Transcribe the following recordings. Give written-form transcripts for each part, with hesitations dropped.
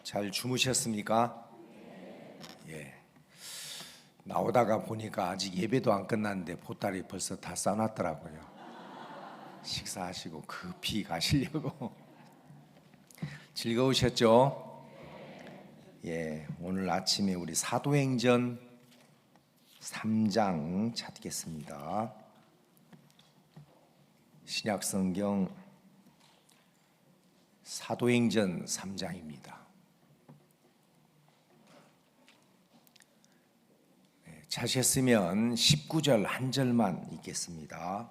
잘 주무셨습니까? 예. 나오다가 보니까 아직 예배도 안 끝났는데 보따리 벌써 다 싸놨더라고요. 식사하시고 급히 가시려고. 즐거우셨죠? 예. 오늘 아침에 우리 사도행전 3장 찾겠습니다. 신약성경 사도행전 3장입니다. 찾으셨으면 19절 한 절만 읽겠습니다.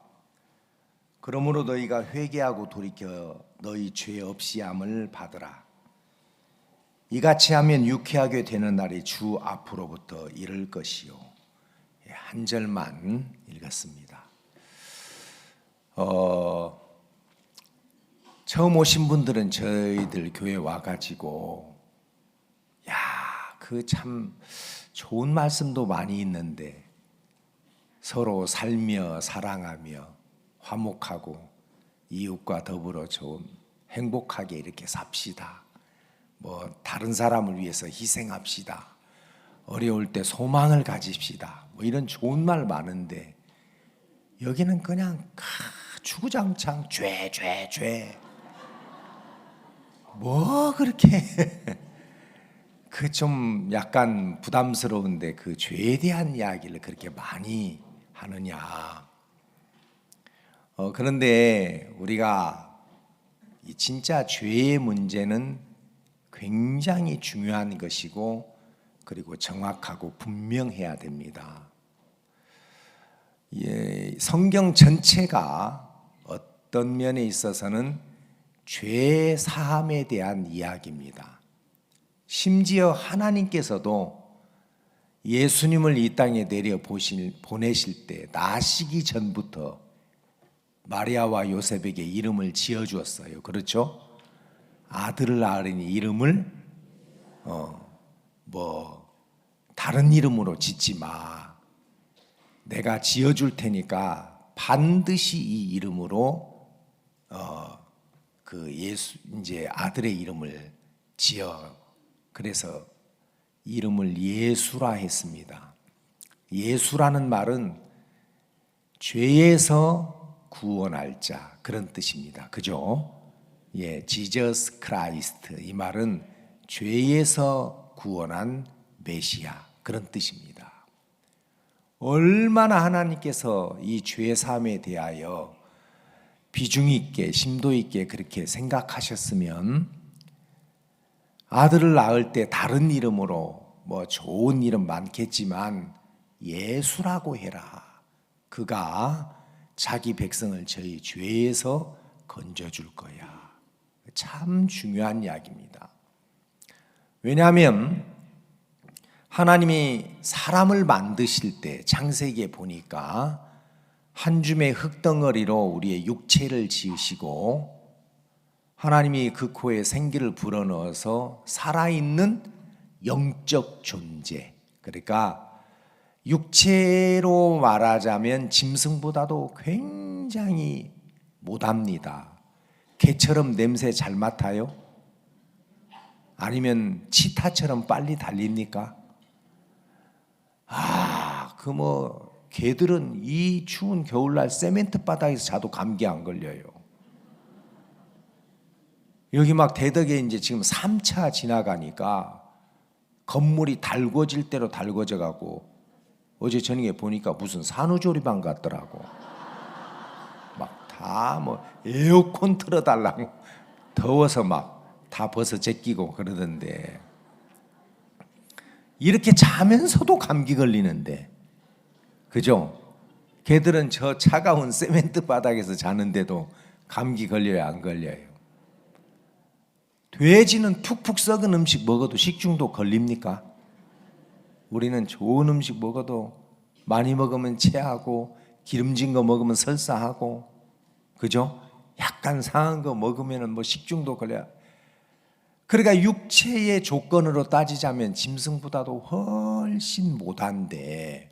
그러므로 너희가 회개하고 돌이켜 너희 죄 없이 함을 받으라. 이같이 하면 유쾌하게 되는 날이 주 앞으로부터 이를 것이요. 한 절만 읽었습니다. 처음 오신 분들은 저희들 교회 와가지고 그 참 좋은 말씀도 많이 있는데 서로 살며 사랑하며 화목하고 이웃과 더불어 좀 행복하게 이렇게 삽시다. 뭐 다른 사람을 위해서 희생합시다. 어려울 때 소망을 가집시다. 뭐 이런 좋은 말 많은데 여기는 그냥 주구장창 죄. 뭐 그렇게 그 좀 약간 부담스러운데 그 죄에 대한 이야기를 그렇게 많이 하느냐. 그런데 우리가 진짜 죄의 문제는 굉장히 중요한 것이고 그리고 정확하고 분명해야 됩니다. 성경 전체가 어떤 면에 있어서는 죄 사함에 대한 이야기입니다. 심지어 하나님께서도 예수님을 이 땅에 보내실 때 나시기 전부터 마리아와 요셉에게 이름을 지어주었어요. 그렇죠? 아들을 낳으니 이름을 다른 이름으로 짓지 마. 내가 지어줄 테니까 반드시 이 이름으로 이제 아들의 이름을 지어. 그래서 이름을 예수라 했습니다. 예수라는 말은 죄에서 구원할 자 그런 뜻입니다. 그죠? Jesus Christ 이 말은 죄에서 구원한 메시아 그런 뜻입니다. 얼마나 하나님께서 이 죄 사함에 대하여 비중 있게 심도 있게 그렇게 생각하셨으면 아들을 낳을 때 다른 이름으로 뭐 좋은 이름 많겠지만 예수라고 해라. 그가 자기 백성을 저희 죄에서 건져줄 거야. 참 중요한 이야기입니다. 왜냐하면 하나님이 사람을 만드실 때 창세기에 보니까 한 줌의 흙덩어리로 우리의 육체를 지으시고 하나님이 그 코에 생기를 불어넣어서 살아있는 영적 존재, 그러니까 육체로 말하자면 짐승보다도 굉장히 못합니다. 개처럼 냄새 잘 맡아요? 아니면 치타처럼 빨리 달립니까? 개들은 이 추운 겨울날 세멘트 바닥에서 자도 감기 안 걸려요. 여기 막 대덕에 이제 지금 3차 지나가니까 건물이 달궈질 대로 달궈져 가고 어제 저녁에 보니까 무슨 산후조리방 같더라고. 막 다 에어컨 틀어달라고 더워서 막 다 벗어 제끼고 그러던데 이렇게 자면서도 감기 걸리는데 그죠? 걔들은 저 차가운 세멘트 바닥에서 자는데도 감기 걸려요 안 걸려요? 돼지는 푹푹 썩은 음식 먹어도 식중독 걸립니까? 우리는 좋은 음식 먹어도 많이 먹으면 체하고 기름진 거 먹으면 설사하고 그죠? 약간 상한 거 먹으면 식중독 걸려요. 그러니까 육체의 조건으로 따지자면 짐승보다도 훨씬 못한데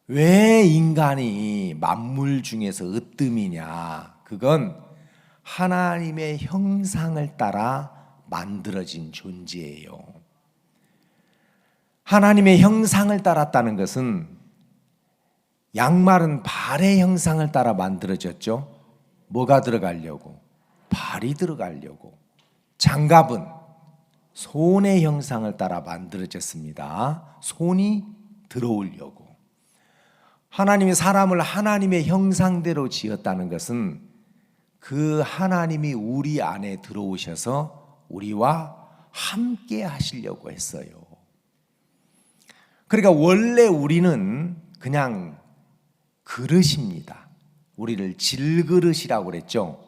왜 인간이 만물 중에서 으뜸이냐? 그건 하나님의 형상을 따라 만들어진 존재예요. 하나님의 형상을 따랐다는 것은 양말은 발의 형상을 따라 만들어졌죠. 뭐가 들어가려고? 발이 들어가려고. 장갑은 손의 형상을 따라 만들어졌습니다. 손이 들어오려고. 하나님이 사람을 하나님의 형상대로 지었다는 것은 그 하나님이 우리 안에 들어오셔서 우리와 함께 하시려고 했어요. 그러니까 원래 우리는 그냥 그릇입니다. 우리를 질그릇이라고 그랬죠.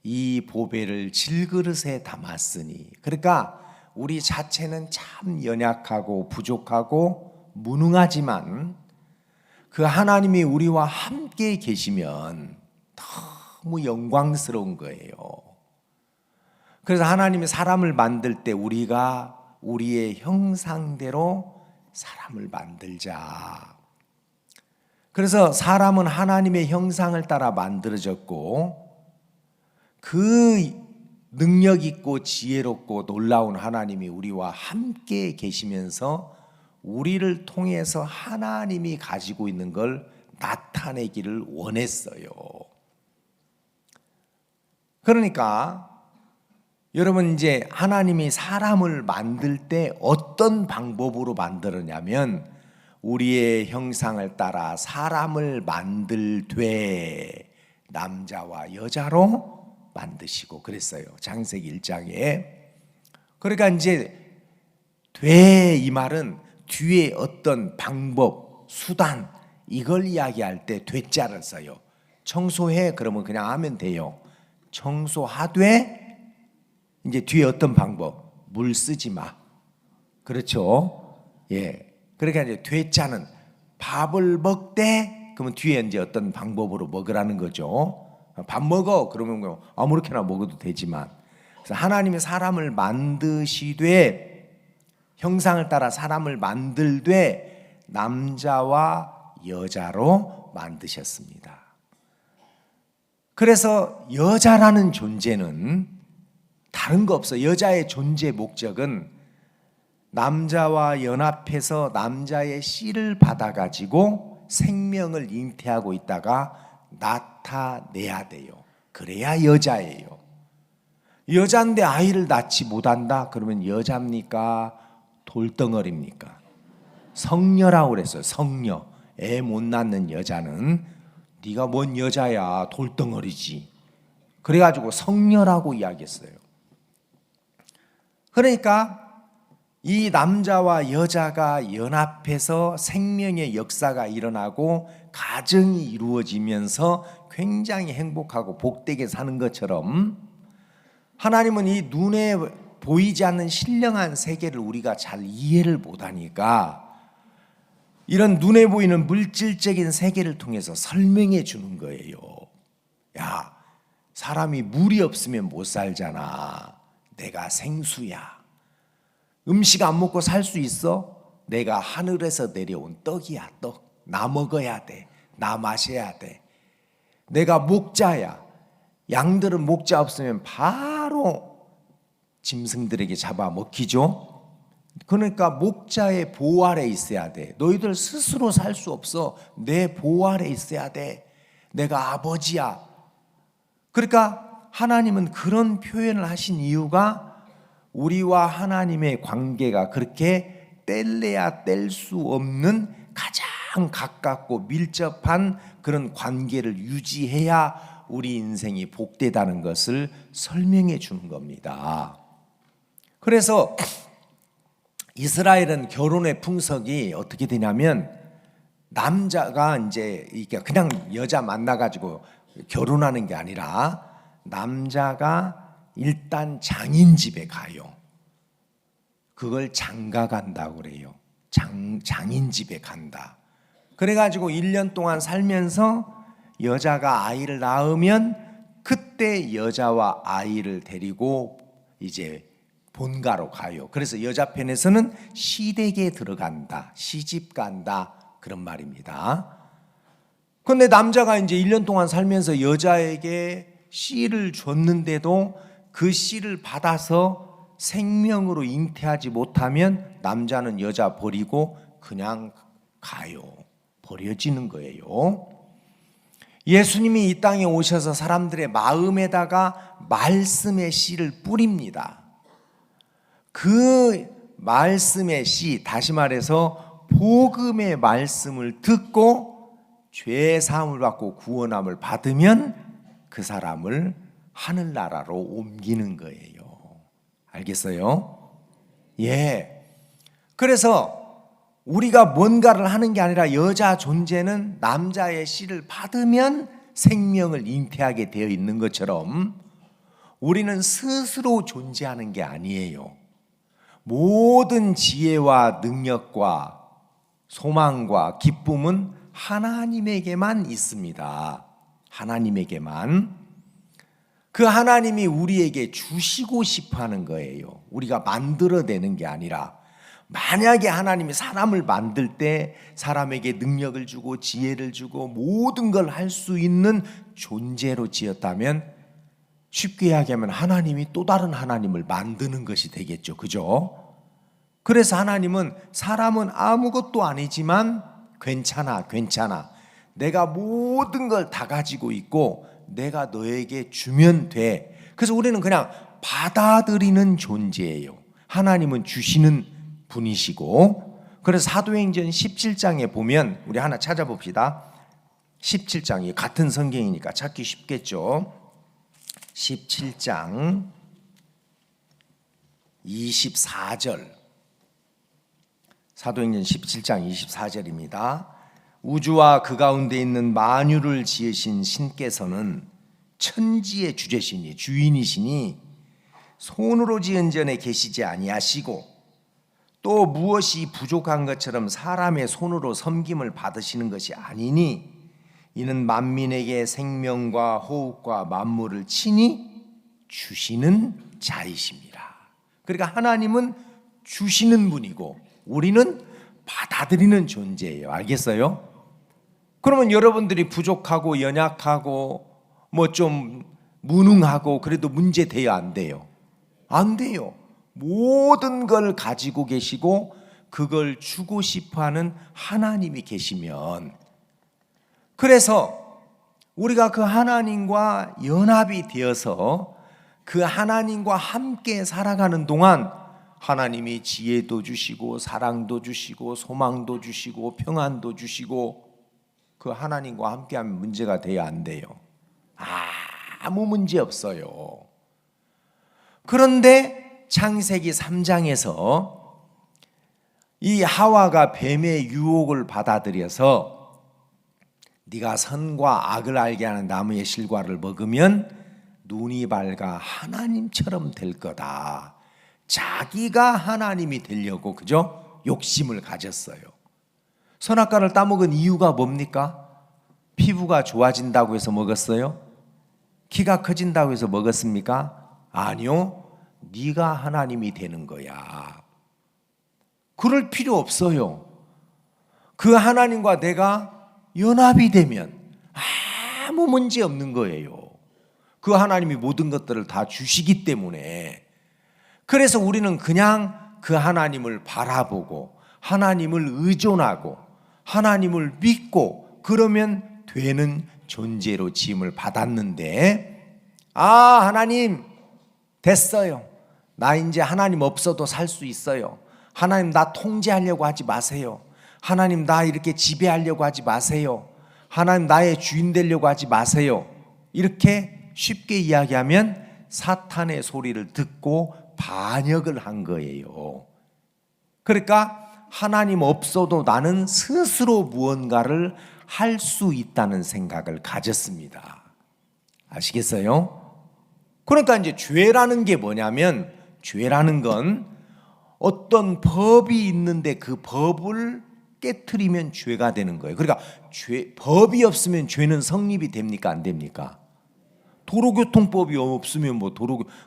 이 보배를 질그릇에 담았으니. 그러니까 우리 자체는 참 연약하고 부족하고 무능하지만 그 하나님이 우리와 함께 계시면 너무 영광스러운 거예요. 그래서 하나님이 사람을 만들 때 우리가 우리의 형상대로 사람을 만들자. 그래서 사람은 하나님의 형상을 따라 만들어졌고 그 능력 있고 지혜롭고 놀라운 하나님이 우리와 함께 계시면서 우리를 통해서 하나님이 가지고 있는 걸 나타내기를 원했어요. 그러니까 여러분 이제 하나님이 사람을 만들 때 어떤 방법으로 만들었냐면 우리의 형상을 따라 사람을 만들되 남자와 여자로 만드시고 그랬어요. 창세기 1장에. 그러니까 이제 돼 이 말은 뒤에 어떤 방법, 수단 이걸 이야기할 때 되자를 써요. 청소해 그러면 그냥 하면 돼요. 청소하되 이제 뒤에 어떤 방법? 물 쓰지 마. 그렇죠? 예. 그러니까 이제 되자는 밥을 먹되 그러면 뒤에 이제 어떤 방법으로 먹으라는 거죠. 밥 먹어 그러면 아무렇게나 먹어도 되지만 그래서 하나님이 사람을 만드시되 형상을 따라 사람을 만들되 남자와 여자로 만드셨습니다. 그래서 여자라는 존재는 다른 거 없어. 여자의 존재 목적은 남자와 연합해서 남자의 씨를 받아가지고 생명을 잉태하고 있다가 나타내야 돼요. 그래야 여자예요. 여자인데 아이를 낳지 못한다? 그러면 여자입니까? 돌덩어리입니까? 성녀라고 그랬어요. 성녀. 애 못 낳는 여자는 네가 뭔 여자야, 돌덩어리지. 그래가지고 성녀라고 이야기했어요. 그러니까 이 남자와 여자가 연합해서 생명의 역사가 일어나고 가정이 이루어지면서 굉장히 행복하고 복되게 사는 것처럼 하나님은 이 눈에 보이지 않는 신령한 세계를 우리가 잘 이해를 못하니까 이런 눈에 보이는 물질적인 세계를 통해서 설명해 주는 거예요. 야, 사람이 물이 없으면 못 살잖아. 내가 생수야. 음식 안 먹고 살 수 있어? 내가 하늘에서 내려온 떡이야, 떡. 나 먹어야 돼. 나 마셔야 돼. 내가 목자야. 양들은 목자 없으면 바로 짐승들에게 잡아먹히죠. 그러니까 목자의 보호 아래 있어야 돼. 너희들 스스로 살 수 없어. 내 보호 아래 있어야 돼. 내가 아버지야. 그러니까 하나님은 그런 표현을 하신 이유가 우리와 하나님의 관계가 그렇게 뗄래야 뗄 수 없는 가장 가깝고 밀접한 그런 관계를 유지해야 우리 인생이 복되다는 것을 설명해 주는 겁니다. 그래서 이스라엘은 결혼의 풍속이 어떻게 되냐면 남자가 이제 그냥 여자 만나가지고 결혼하는 게 아니라 남자가 일단 장인 집에 가요. 그걸 장가 간다고 그래요. 장인 집에 간다. 그래가지고 1년 동안 살면서 여자가 아이를 낳으면 그때 여자와 아이를 데리고 이제 본가로 가요. 그래서 여자 편에서는 시댁에 들어간다, 시집 간다 그런 말입니다. 그런데 남자가 이제 1년 동안 살면서 여자에게 씨를 줬는데도 그 씨를 받아서 생명으로 잉태하지 못하면 남자는 여자 버리고 그냥 가요. 버려지는 거예요. 예수님이 이 땅에 오셔서 사람들의 마음에다가 말씀의 씨를 뿌립니다. 그 말씀의 씨, 다시 말해서 복음의 말씀을 듣고 죄 사함을 받고 구원함을 받으면 그 사람을 하늘나라로 옮기는 거예요. 알겠어요? 예. 그래서 우리가 뭔가를 하는 게 아니라 여자 존재는 남자의 씨를 받으면 생명을 잉태하게 되어 있는 것처럼 우리는 스스로 존재하는 게 아니에요. 모든 지혜와 능력과 소망과 기쁨은 하나님에게만 있습니다. 하나님에게만. 그 하나님이 우리에게 주시고 싶어 하는 거예요. 우리가 만들어내는 게 아니라. 만약에 하나님이 사람을 만들 때 사람에게 능력을 주고 지혜를 주고 모든 걸 할 수 있는 존재로 지었다면 쉽게 이야기하면 하나님이 또 다른 하나님을 만드는 것이 되겠죠. 그죠? 그래서 하나님은 사람은 아무것도 아니지만 괜찮아. 내가 모든 걸 다 가지고 있고 내가 너에게 주면 돼. 그래서 우리는 그냥 받아들이는 존재예요. 하나님은 주시는 분이시고. 그래서 사도행전 17장에 보면 우리 하나 찾아봅시다. 17장이 같은 성경이니까 찾기 쉽겠죠. 17장 24절. 사도행전 17장 24절입니다. 우주와 그 가운데 있는 만유를 지으신 신께서는 천지의 주제시니 주인이시니 손으로 지은 전에 계시지 아니하시고 또 무엇이 부족한 것처럼 사람의 손으로 섬김을 받으시는 것이 아니니 이는 만민에게 생명과 호흡과 만물을 친히 주시는 자이십니다. 그러니까 하나님은 주시는 분이고 우리는 받아들이는 존재예요. 알겠어요? 그러면 여러분들이 부족하고 연약하고 뭐 좀 무능하고 그래도 문제 돼요, 안 돼요? 안 돼요. 모든 걸 가지고 계시고 그걸 주고 싶어하는 하나님이 계시면, 그래서 우리가 그 하나님과 연합이 되어서 그 하나님과 함께 살아가는 동안 하나님이 지혜도 주시고 사랑도 주시고 소망도 주시고 평안도 주시고 그 하나님과 함께하면 문제가 돼야 안 돼요? 아무 문제 없어요. 그런데 창세기 3장에서 이 하와가 뱀의 유혹을 받아들여서 네가 선과 악을 알게 하는 나무의 실과를 먹으면 눈이 밝아 하나님처럼 될 거다. 자기가 하나님이 되려고 그죠? 욕심을 가졌어요. 선악과를 따먹은 이유가 뭡니까? 피부가 좋아진다고 해서 먹었어요? 키가 커진다고 해서 먹었습니까? 아니요. 네가 하나님이 되는 거야. 그럴 필요 없어요. 그 하나님과 내가 연합이 되면 아무 문제 없는 거예요. 그 하나님이 모든 것들을 다 주시기 때문에. 그래서 우리는 그냥 그 하나님을 바라보고 하나님을 의존하고 하나님을 믿고 그러면 되는 존재로 지음을 받았는데, 하나님 됐어요. 나 이제 하나님 없어도 살 수 있어요. 하나님 나 통제하려고 하지 마세요. 하나님 나 이렇게 지배하려고 하지 마세요. 하나님 나의 주인 되려고 하지 마세요. 이렇게 쉽게 이야기하면 사탄의 소리를 듣고 반역을 한 거예요. 그러니까 하나님 없어도 나는 스스로 무언가를 할 수 있다는 생각을 가졌습니다. 아시겠어요? 그러니까 이제 죄라는 게 뭐냐면, 죄라는 건 어떤 법이 있는데 그 법을 깨트리면 죄가 되는 거예요. 그러니까 법이 없으면 죄는 성립이 됩니까? 안 됩니까? 도로교통법이 없으면 뭐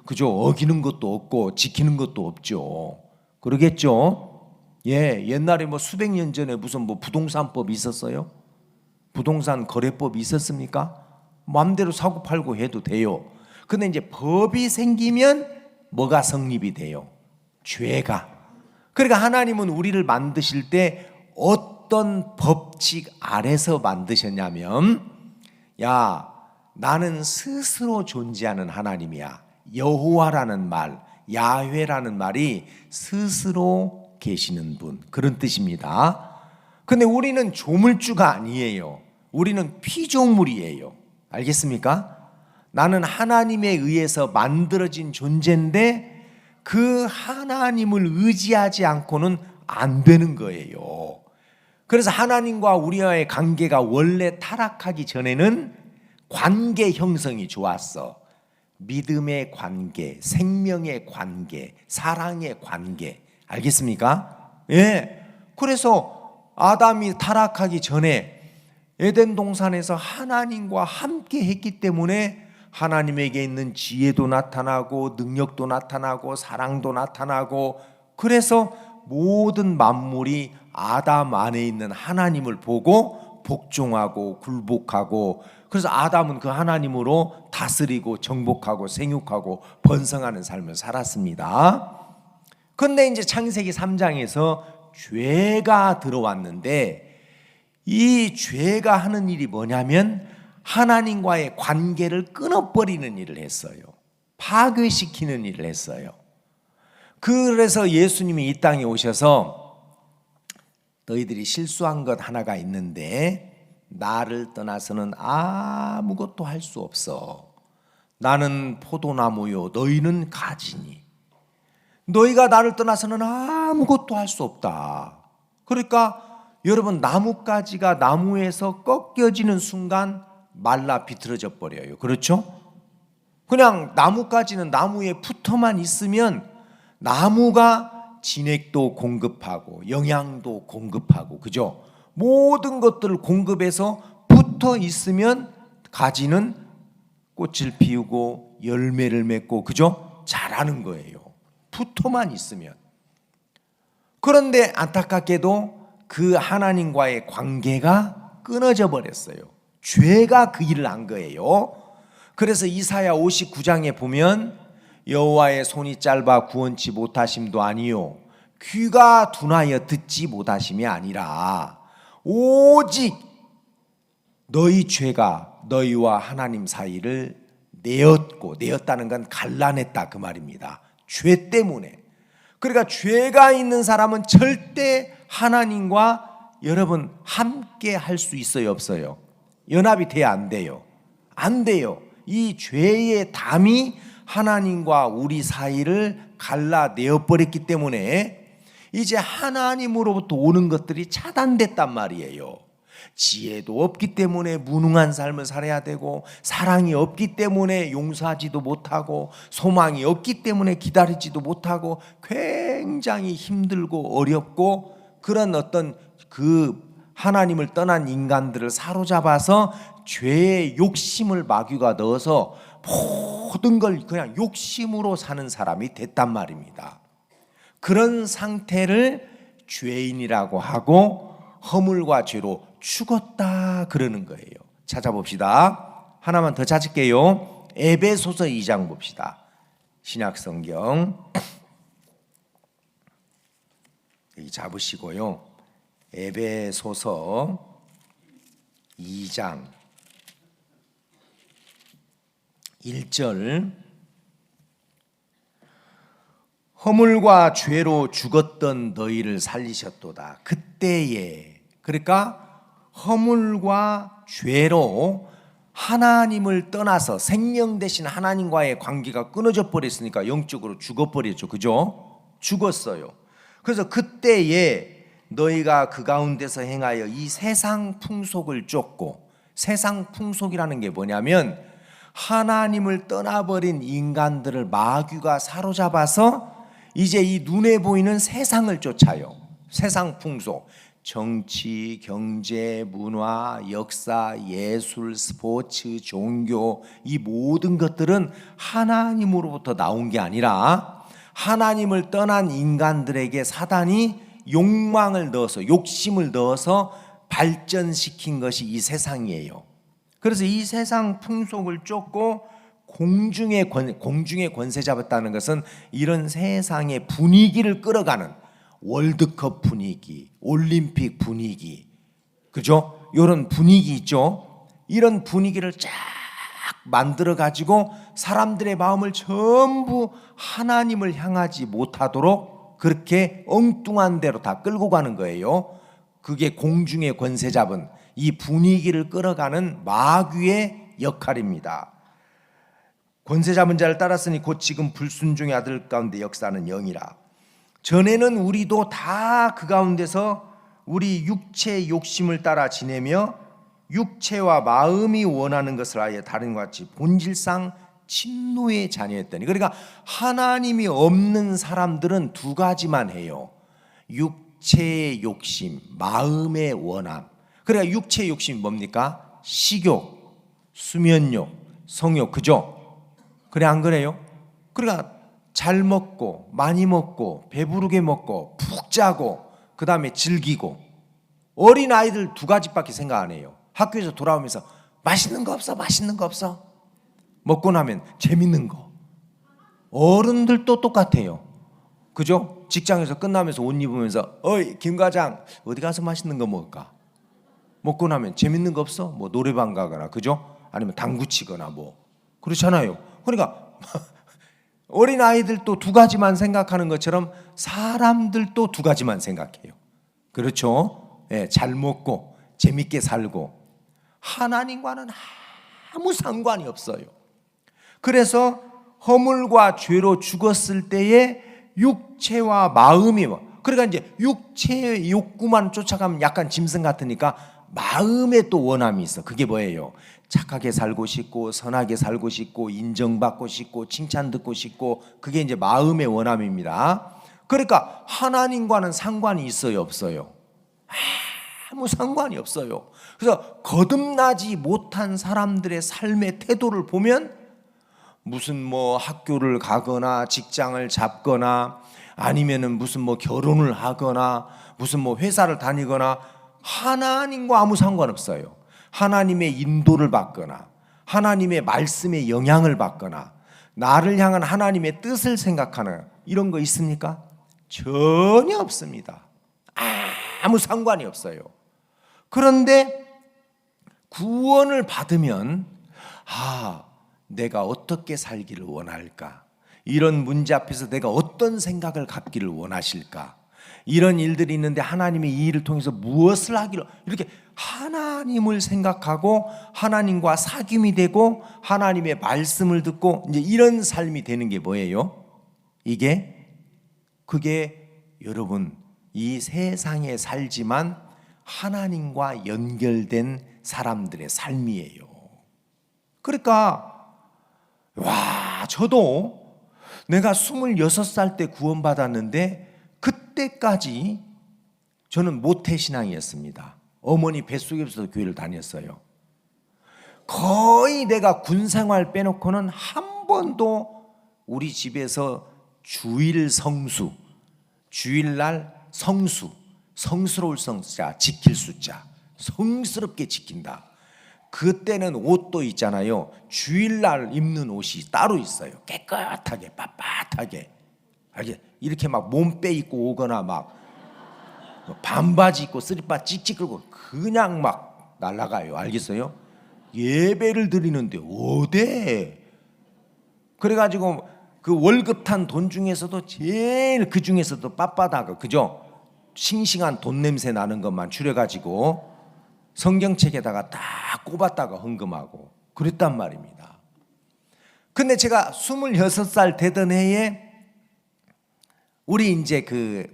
그죠? 어기는 것도 없고 지키는 것도 없죠. 그러겠죠? 예, 옛날에 뭐 수백 년 전에 무슨 뭐 부동산법이 있었어요? 부동산 거래법이 있었습니까? 마음대로 사고 팔고 해도 돼요. 근데 이제 법이 생기면 뭐가 성립이 돼요? 죄가. 그러니까 하나님은 우리를 만드실 때 어떤 법칙 아래서 만드셨냐면, 야, 나는 스스로 존재하는 하나님이야. 여호와라는 말, 야훼라는 말이 스스로 계시는 분, 그런 뜻입니다. 근데 우리는 조물주가 아니에요. 우리는 피조물이에요. 알겠습니까? 나는 하나님에 의해서 만들어진 존재인데 그 하나님을 의지하지 않고는 안 되는 거예요. 그래서 하나님과 우리와의 관계가 원래 타락하기 전에는 관계 형성이 좋았어. 믿음의 관계, 생명의 관계, 사랑의 관계. 알겠습니까? 예. 그래서 아담이 타락하기 전에 에덴 동산에서 하나님과 함께 했기 때문에 하나님에게 있는 지혜도 나타나고 능력도 나타나고 사랑도 나타나고, 그래서 모든 만물이 아담 안에 있는 하나님을 보고 복종하고 굴복하고, 그래서 아담은 그 하나님으로 다스리고 정복하고 생육하고 번성하는 삶을 살았습니다. 그런데 이제 창세기 3장에서 죄가 들어왔는데, 이 죄가 하는 일이 뭐냐면 하나님과의 관계를 끊어버리는 일을 했어요. 파괴시키는 일을 했어요. 그래서 예수님이 이 땅에 오셔서 너희들이 실수한 것 하나가 있는데 나를 떠나서는 아무것도 할 수 없어. 나는 포도나무요 너희는 가지니 너희가 나를 떠나서는 아무것도 할 수 없다. 그러니까 여러분, 나뭇가지가 나무에서 꺾여지는 순간 말라 비틀어져 버려요. 그렇죠? 그냥 나뭇가지는 나무에 붙어만 있으면 나무가 진액도 공급하고 영양도 공급하고, 그죠? 모든 것들을 공급해서 붙어 있으면 가지는 꽃을 피우고 열매를 맺고, 그죠? 자라는 거예요. 붙어만 있으면. 그런데 안타깝게도 그 하나님과의 관계가 끊어져 버렸어요. 죄가 그 일을 한 거예요. 그래서 이사야 59장에 보면 여호와의 손이 짧아 구원치 못하심도 아니요 귀가 둔하여 듣지 못하심이 아니라 오직 너희 죄가 너희와 하나님 사이를 내었고, 내었다는 건 갈라냈다 그 말입니다. 죄 때문에. 그러니까 죄가 있는 사람은 절대 하나님과 여러분 함께 할 수 있어요, 없어요? 연합이 돼야 안 돼요? 안 돼요. 이 죄의 담이 하나님과 우리 사이를 갈라내어 버렸기 때문에 이제 하나님으로부터 오는 것들이 차단됐단 말이에요. 지혜도 없기 때문에 무능한 삶을 살아야 되고, 사랑이 없기 때문에 용서하지도 못하고, 소망이 없기 때문에 기다리지도 못하고, 굉장히 힘들고 어렵고, 그런 어떤 그 하나님을 떠난 인간들을 사로잡아서 죄의 욕심을 마귀가 넣어서 모든 걸 그냥 욕심으로 사는 사람이 됐단 말입니다. 그런 상태를 죄인이라고 하고 허물과 죄로 죽었다 그러는 거예요. 찾아봅시다. 하나만 더 찾을게요. 에베소서 2장 봅시다. 신약성경 여기 잡으시고요. 에베소서 2장 1절 허물과 죄로 죽었던 너희를 살리셨도다. 그때에, 그러니까 허물과 죄로 하나님을 떠나서 생명 대신 하나님과의 관계가 끊어져 버렸으니까 영적으로 죽어버렸죠. 그죠? 죽었어요. 그래서 그때에 너희가 그 가운데서 행하여 이 세상 풍속을 쫓고, 세상 풍속이라는 게 뭐냐면 하나님을 떠나버린 인간들을 마귀가 사로잡아서 이제 이 눈에 보이는 세상을 쫓아요. 세상 풍속, 정치, 경제, 문화, 역사, 예술, 스포츠, 종교, 이 모든 것들은 하나님으로부터 나온 게 아니라 하나님을 떠난 인간들에게 사단이 욕망을 넣어서, 욕심을 넣어서 발전시킨 것이 이 세상이에요. 그래서 이 세상 풍속을 쫓고 공중의 권세 잡았다는 것은 이런 세상의 분위기를 끌어가는 월드컵 분위기, 올림픽 분위기, 그죠? 이런 분위기 있죠? 이런 분위기를 쫙 만들어 가지고 사람들의 마음을 전부 하나님을 향하지 못하도록 그렇게 엉뚱한 대로 다 끌고 가는 거예요. 그게 공중의 권세 잡은 이 분위기를 끌어가는 마귀의 역할입니다. 권세 잡은 자를 따랐으니 곧 지금 불순종의 아들 가운데 역사하는 영이라. 전에는 우리도 다 그 가운데서 우리 육체의 욕심을 따라 지내며 육체와 마음이 원하는 것을 아예 다른 것 같이 본질상 진노의 자녀였더니, 그러니까 하나님이 없는 사람들은 두 가지만 해요. 육체의 욕심, 마음의 원함. 그러니까 육체의 욕심이 뭡니까? 식욕, 수면욕, 성욕, 그죠? 그래 안 그래요? 그러니까 잘 먹고 많이 먹고 배부르게 먹고 푹 자고 그 다음에 즐기고. 어린 아이들 두 가지밖에 생각 안 해요. 학교에서 돌아오면서 맛있는 거 없어? 맛있는 거 없어? 먹고 나면 재밌는 거. 어른들도 똑같아요. 그죠? 직장에서 끝나면서 옷 입으면서 어이 김 과장 어디 가서 맛있는 거 먹을까? 먹고 나면 재밌는 거 없어? 뭐 노래방 가거나, 그죠? 아니면 당구 치거나 뭐 그렇잖아요. 그러니까 어린 아이들도 두 가지만 생각하는 것처럼 사람들도 두 가지만 생각해요. 그렇죠? 예, 잘 먹고 재밌게 살고 하나님과는 아무 상관이 없어요. 그래서 허물과 죄로 죽었을 때에 육체와 마음이, 그러니까 이제 육체의 욕구만 쫓아가면 약간 짐승 같으니까 마음에 또 원함이 있어. 그게 뭐예요? 착하게 살고 싶고 선하게 살고 싶고 인정받고 싶고 칭찬 듣고 싶고, 그게 이제 마음의 원함입니다. 그러니까 하나님과는 상관이 있어요, 없어요? 아무 상관이 없어요. 그래서 거듭나지 못한 사람들의 삶의 태도를 보면 무슨 뭐 학교를 가거나 직장을 잡거나 아니면은 무슨 뭐 결혼을 하거나 무슨 뭐 회사를 다니거나 하나님과 아무 상관없어요. 하나님의 인도를 받거나 하나님의 말씀의 영향을 받거나 나를 향한 하나님의 뜻을 생각하는 이런 거 있습니까? 전혀 없습니다. 아무 상관이 없어요. 그런데 구원을 받으면 내가 어떻게 살기를 원할까? 이런 문제 앞에서 내가 어떤 생각을 갖기를 원하실까? 이런 일들이 있는데 하나님이 이 일을 통해서 무엇을 하기를, 이렇게 하나님을 생각하고 하나님과 사귐이 되고 하나님의 말씀을 듣고 이제 이런 삶이 되는 게 뭐예요? 그게 여러분 이 세상에 살지만 하나님과 연결된 사람들의 삶이에요. 그러니까 저도 내가 26살 때 구원받았는데 그때까지 저는 모태신앙이었습니다. 어머니 뱃속에서 교회를 다녔어요. 거의 내가 군생활 빼놓고는 한 번도 우리 집에서 주일 성수, 주일날 성수, 성스러울 성자, 지킬 숫자, 성스럽게 지킨다. 그때는 옷도 있잖아요. 주일날 입는 옷이 따로 있어요. 깨끗하게 빳빳하게 이렇게 막 몸빼 입고 오거나 막 반바지 입고 쓰리빠 찍찍 끌고 그냥 막 날아가요. 알겠어요? 예배를 드리는데 어디? 그래가지고 그 월급 탄 돈 중에서도 제일 그 중에서도 빳빳하고, 그죠? 싱싱한 돈 냄새 나는 것만 추려가지고 성경책에다가 딱 꼽았다가 헌금하고 그랬단 말입니다. 근데 제가 26살 되던 해에 우리 이제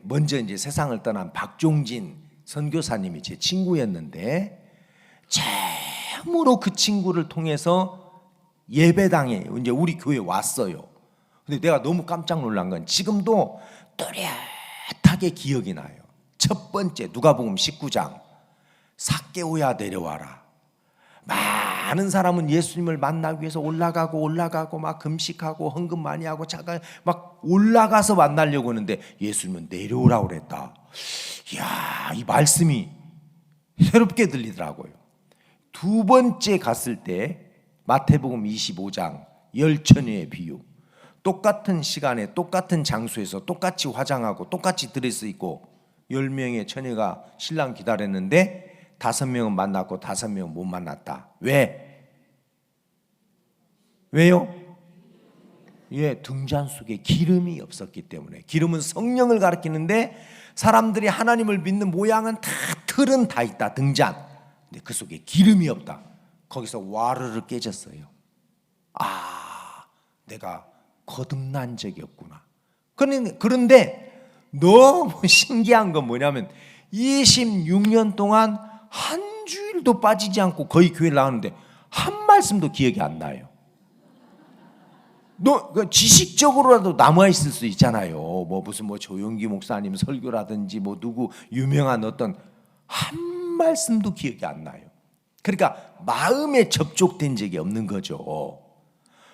먼저 이제 세상을 떠난 박종진 선교사님이 제 친구였는데 참으로 그 친구를 통해서 예배당에 이제 우리 교회에 왔어요. 근데 내가 너무 깜짝 놀란 건 지금도 또렷하게 기억이 나요. 첫 번째 누가복음 19장 삭개오야 내려와라. 많은 사람은 예수님을 만나기 위해서 올라가고 막 금식하고 헌금 많이 하고 잠깐 막 올라가서 만나려고 하는데 예수님은 내려오라고 그랬다. 이야, 이 말씀이 새롭게 들리더라고요. 두 번째 갔을 때 마태복음 25장 열처녀의 비유. 똑같은 시간에 똑같은 장소에서 똑같이 화장하고 똑같이 드레스 입고 10명의 처녀가 신랑 기다렸는데 5명은 만났고 5명은 못 만났다. 왜? 왜요? 예, 등잔 속에 기름이 없었기 때문에. 기름은 성령을 가리키는데 사람들이 하나님을 믿는 모양은 다 틀은 다 있다, 등잔. 근데 그 속에 기름이 없다. 거기서 와르르 깨졌어요. 아, 내가 거듭난 적이 없구나. 그런데 너무 신기한 건 뭐냐면 26년 동안 한 주일도 빠지지 않고 거의 교회를 나가는데 한 말씀도 기억이 안 나요. 지식적으로라도 남아 있을 수 있잖아요. 무슨 조용기 목사님 설교라든지 누구 유명한 어떤 한 말씀도 기억이 안 나요. 그러니까 마음에 접촉된 적이 없는 거죠.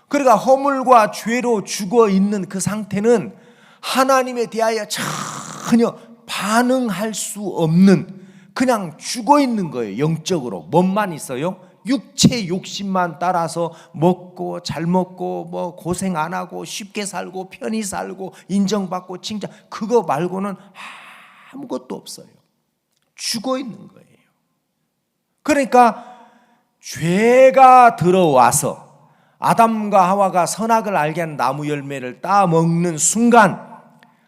그러니까 허물과 죄로 죽어 있는 그 상태는 하나님에 대하여 전혀 반응할 수 없는, 그냥 죽어 있는 거예요. 영적으로 뭐만 있어요? 육체 욕심만 따라서 먹고 잘 먹고 고생 안 하고 쉽게 살고 편히 살고 인정받고 칭찬, 그거 말고는 아무것도 없어요. 죽어 있는 거예요. 그러니까 죄가 들어와서 아담과 하와가 선악을 알게 한 나무 열매를 따먹는 순간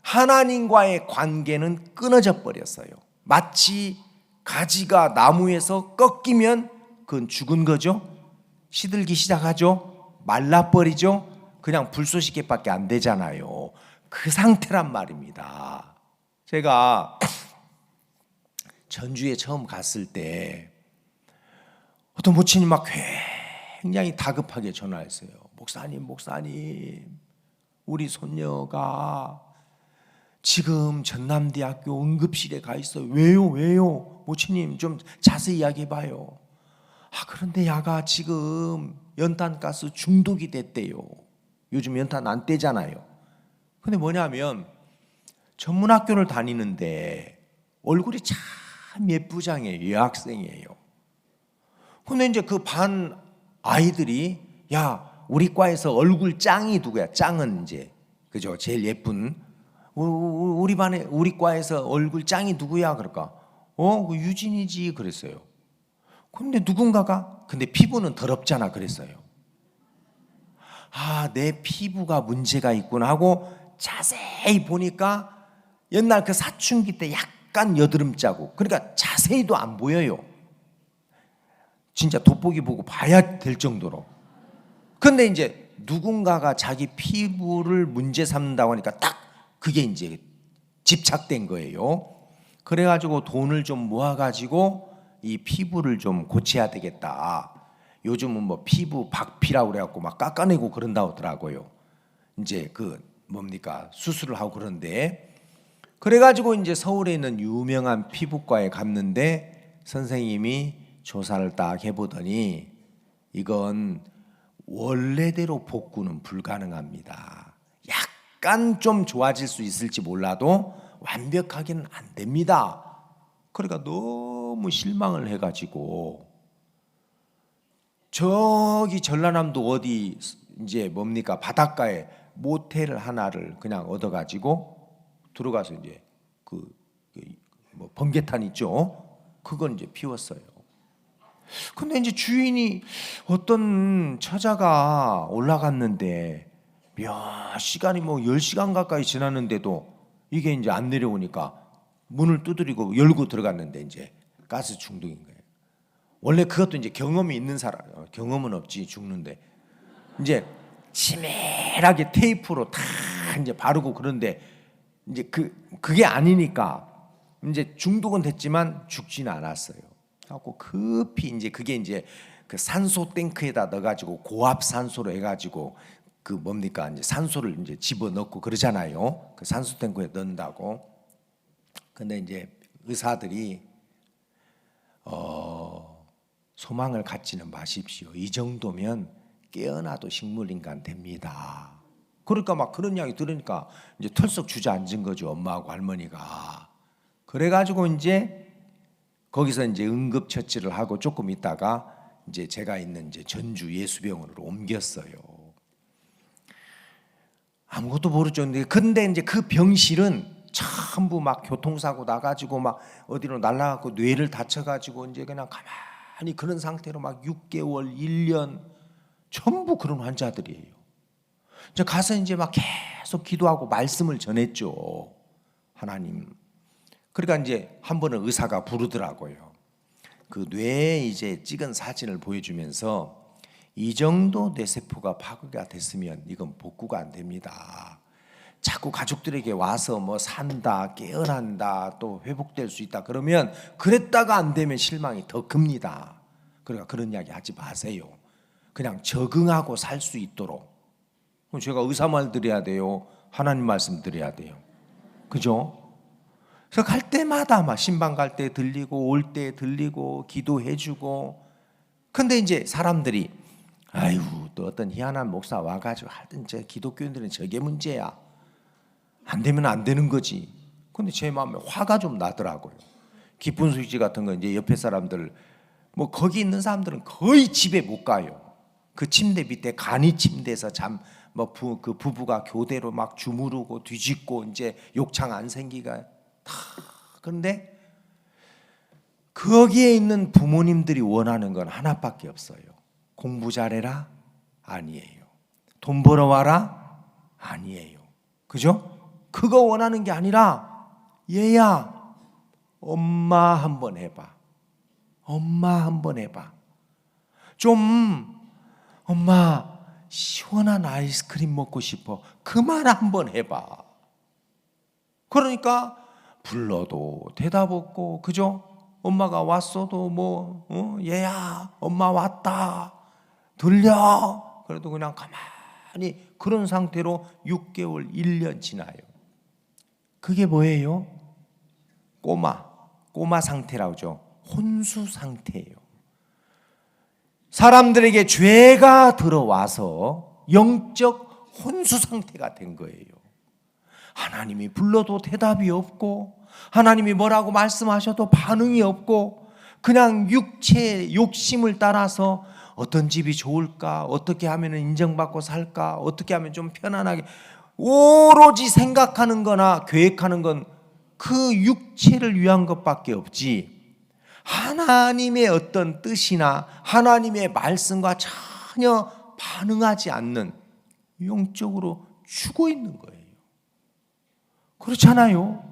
하나님과의 관계는 끊어져 버렸어요. 마치 가지가 나무에서 꺾이면 그건 죽은 거죠. 시들기 시작하죠. 말라버리죠. 그냥 불쏘시개밖에 안 되잖아요. 그 상태란 말입니다. 제가 전주에 처음 갔을 때 어떤 모친이 막 굉장히 다급하게 전화했어요. 목사님, 우리 손녀가 지금 전남대학교 응급실에 가 있어요. 왜요? 모친님 좀 자세히 이야기해봐요. 그런데 야가 지금 연탄가스 중독이 됐대요. 요즘 연탄 안 떼잖아요. 근데 뭐냐면 전문학교를 다니는데 얼굴이 참 예쁘장해요. 여학생이에요. 근데 이제 그 반 아이들이 야, 우리 과에서 얼굴 짱이 누구야? 짱은 이제 그죠? 제일 예쁜 우리 반에 우리 과에서 얼굴 짱이 누구야? 그럴까? 그 유진이지 그랬어요. 근데 누군가가 근데 피부는 더럽잖아 그랬어요. 내 피부가 문제가 있구나 하고 자세히 보니까 옛날 그 사춘기 때 약간 여드름 자국, 그러니까 자세히도 안 보여요. 진짜 돋보기 보고 봐야 될 정도로. 근데 이제 누군가가 자기 피부를 문제 삼는다고 하니까 딱 그게 이제 집착된 거예요. 그래가지고 돈을 좀 모아가지고 이 피부를 좀 고쳐야 되겠다. 요즘은 피부 박피라고 그래갖고 막 깎아내고 그런다고 하더라고요. 이제 수술을 하고 그런데, 그래가지고 이제 서울에 있는 유명한 피부과에 갔는데 선생님이 조사를 딱 해보더니 이건 원래대로 복구는 불가능합니다. 약간 좀 좋아질 수 있을지 몰라도 완벽하게는 안 됩니다. 그러니까 너무 실망을 해가지고 저기 전라남도 어디 이제 바닷가에 모텔 하나를 그냥 얻어가지고 들어가서 이제 번개탄 있죠? 그건 이제 피웠어요. 근데 이제 주인이 어떤 처자가 올라갔는데 몇 시간이 10시간 가까이 지났는데도 이게 이제 안 내려오니까 문을 두드리고 열고 들어갔는데 이제 가스 중독인 거예요. 원래 그것도 이제 경험이 있는 사람, 경험은 없지 죽는데 이제 치밀하게 테이프로 다 이제 바르고 그런데 이제 그게 아니니까 이제 중독은 됐지만 죽지는 않았어요. 하고 급히 이제 그게 이제 그 산소 탱크에다 넣어가지고 고압 산소로 해가지고 이제 산소를 이제 집어 넣고 그러잖아요. 그 산소 탱크에 넣는다고. 근데 이제 의사들이 소망을 갖지는 마십시오. 이 정도면 깨어나도 식물인간 됩니다. 그러니까 막 그런 이야기 들으니까 이제 털썩 주저앉은 거죠. 엄마하고 할머니가. 그래가지고 이제 거기서 이제 응급처치를 하고 조금 있다가 이제 제가 있는 이제 전주 예수병원으로 옮겼어요. 아무것도 모르죠. 근데 이제 그 병실은 전부 막 교통사고 나가지고 막 어디로 날아가고 뇌를 다쳐가지고 이제 그냥 가만히 그런 상태로 막 6개월, 1년 전부 그런 환자들이에요. 이제 가서 이제 막 계속 기도하고 말씀을 전했죠. 하나님. 그러니까 이제 한 번은 의사가 부르더라고요. 그 뇌에 이제 찍은 사진을 보여주면서 이 정도 뇌세포가 파괴가 됐으면 이건 복구가 안 됩니다. 자꾸 가족들에게 와서 뭐 산다, 깨어난다, 또 회복될 수 있다 그러면 그랬다가 안 되면 실망이 더 큽니다. 그러니까 그런 이야기 하지 마세요. 그냥 적응하고 살 수 있도록. 그럼 제가 의사 말 드려야 돼요? 하나님 말씀 드려야 돼요? 그죠? 그래서 갈 때마다 막 신방 갈 때 들리고 올 때 들리고 기도해주고. 근데 이제 사람들이 아유 또 어떤 희한한 목사 와가지고 하여튼 저 기독교인들은 저게 문제야. 안 되면 안 되는 거지. 근데 제 마음에 화가 좀 나더라고요. 기쁜 소식 같은 거 이제 옆에 사람들 뭐 거기 있는 사람들은 거의 집에 못 가요. 그 침대 밑에 간이 침대에서 그 부부가 교대로 막 주무르고 뒤집고 이제 욕창 안 생기가 다. 그런데 거기에 있는 부모님들이 원하는 건 하나밖에 없어요. 공부 잘해라? 아니에요. 돈 벌어와라? 아니에요. 그죠? 그거 원하는 게 아니라 얘야 엄마 한번 해봐. 엄마 한번 해봐. 좀 엄마 시원한 아이스크림 먹고 싶어. 그 말 한번 해봐. 그러니까 불러도 대답 없고 그죠? 엄마가 왔어도 뭐 얘야 엄마 왔다 들려. 그래도 그냥 가만히 그런 상태로 6개월 1년 지나요. 그게 뭐예요? 꼬마 상태라고 하죠. 혼수 상태예요. 사람들에게 죄가 들어와서 영적 혼수 상태가 된 거예요. 하나님이 불러도 대답이 없고 하나님이 뭐라고 말씀하셔도 반응이 없고 그냥 육체의 욕심을 따라서 어떤 집이 좋을까? 어떻게 하면 인정받고 살까? 어떻게 하면 좀 편안하게 오로지 생각하는 거나 계획하는 건 그 육체를 위한 것밖에 없지 하나님의 어떤 뜻이나 하나님의 말씀과 전혀 반응하지 않는 영적으로 죽어 있는 거예요. 그렇잖아요.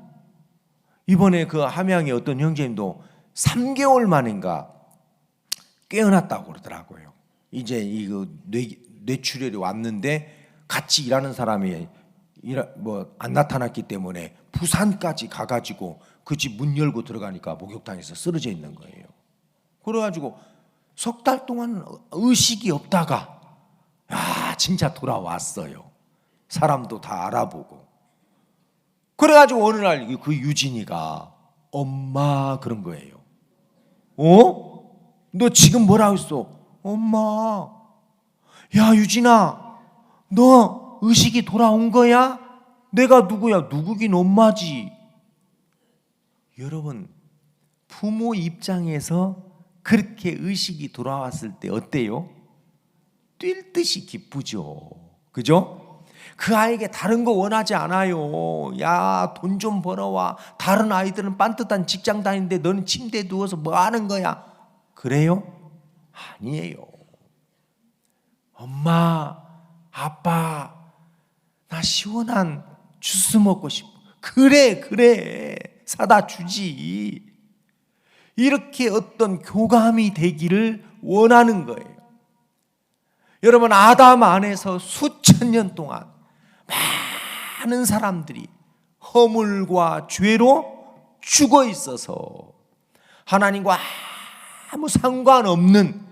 이번에 그 함양의 어떤 형제님도 3개월 만인가 깨어났다고 그러더라고요. 이제 이거 뇌출혈이 왔는데 같이 일하는 사람이 안 나타났기 때문에 부산까지 가가지고 그 집 문 열고 들어가니까 목욕탕에서 쓰러져 있는 거예요. 그래가지고 석 달 동안 의식이 없다가 진짜 돌아왔어요. 사람도 다 알아보고. 그래가지고 어느 날 그 유진이가 엄마 그런 거예요. 너 지금 뭐라고 했어? 엄마. 야 유진아 너 의식이 돌아온 거야? 내가 누구야? 누구긴 엄마지. 여러분 부모 입장에서 그렇게 의식이 돌아왔을 때 어때요? 뛸 듯이 기쁘죠. 그죠? 그 아이에게 다른 거 원하지 않아요. 야, 돈 좀 벌어와. 다른 아이들은 빤듯한 직장 다니는데 너는 침대에 누워서 뭐 하는 거야? 그래요? 아니에요. 엄마, 아빠, 나 시원한 주스 먹고 싶어. 그래. 사다 주지. 이렇게 어떤 교감이 되기를 원하는 거예요. 여러분 아담 안에서 수천 년 동안 많은 사람들이 허물과 죄로 죽어 있어서 하나님과 아무 상관없는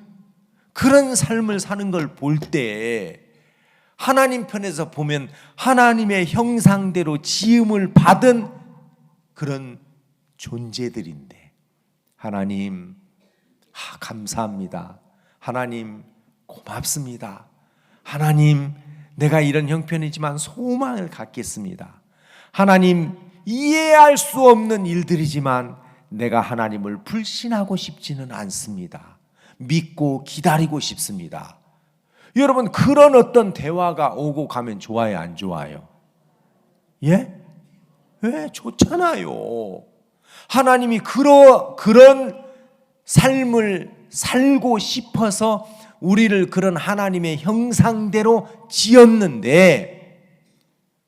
그런 삶을 사는 걸 볼 때 하나님 편에서 보면 하나님의 형상대로 지음을 받은 그런 존재들인데 하나님 감사합니다. 하나님 고맙습니다. 하나님 내가 이런 형편이지만 소망을 갖겠습니다. 하나님 이해할 수 없는 일들이지만 내가 하나님을 불신하고 싶지는 않습니다. 믿고 기다리고 싶습니다. 여러분, 그런 어떤 대화가 오고 가면 좋아요, 안 좋아요? 예? 왜? 좋잖아요. 하나님이 그런 삶을 살고 싶어서 우리를 그런 하나님의 형상대로 지었는데,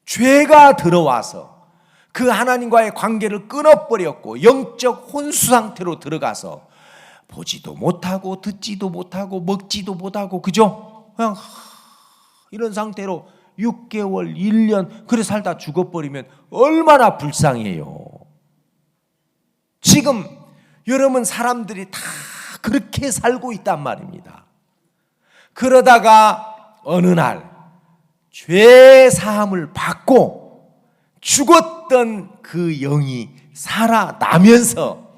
죄가 들어와서 그 하나님과의 관계를 끊어버렸고 영적 혼수 상태로 들어가서 보지도 못하고 듣지도 못하고 먹지도 못하고, 그죠? 그냥 이런 상태로 6개월, 1년 그래 살다 죽어버리면 얼마나 불쌍해요. 지금 여러분, 사람들이 다 그렇게 살고 있단 말입니다. 그러다가 어느 날 죄 사함을 받고 죽었던 그 영이 살아나면서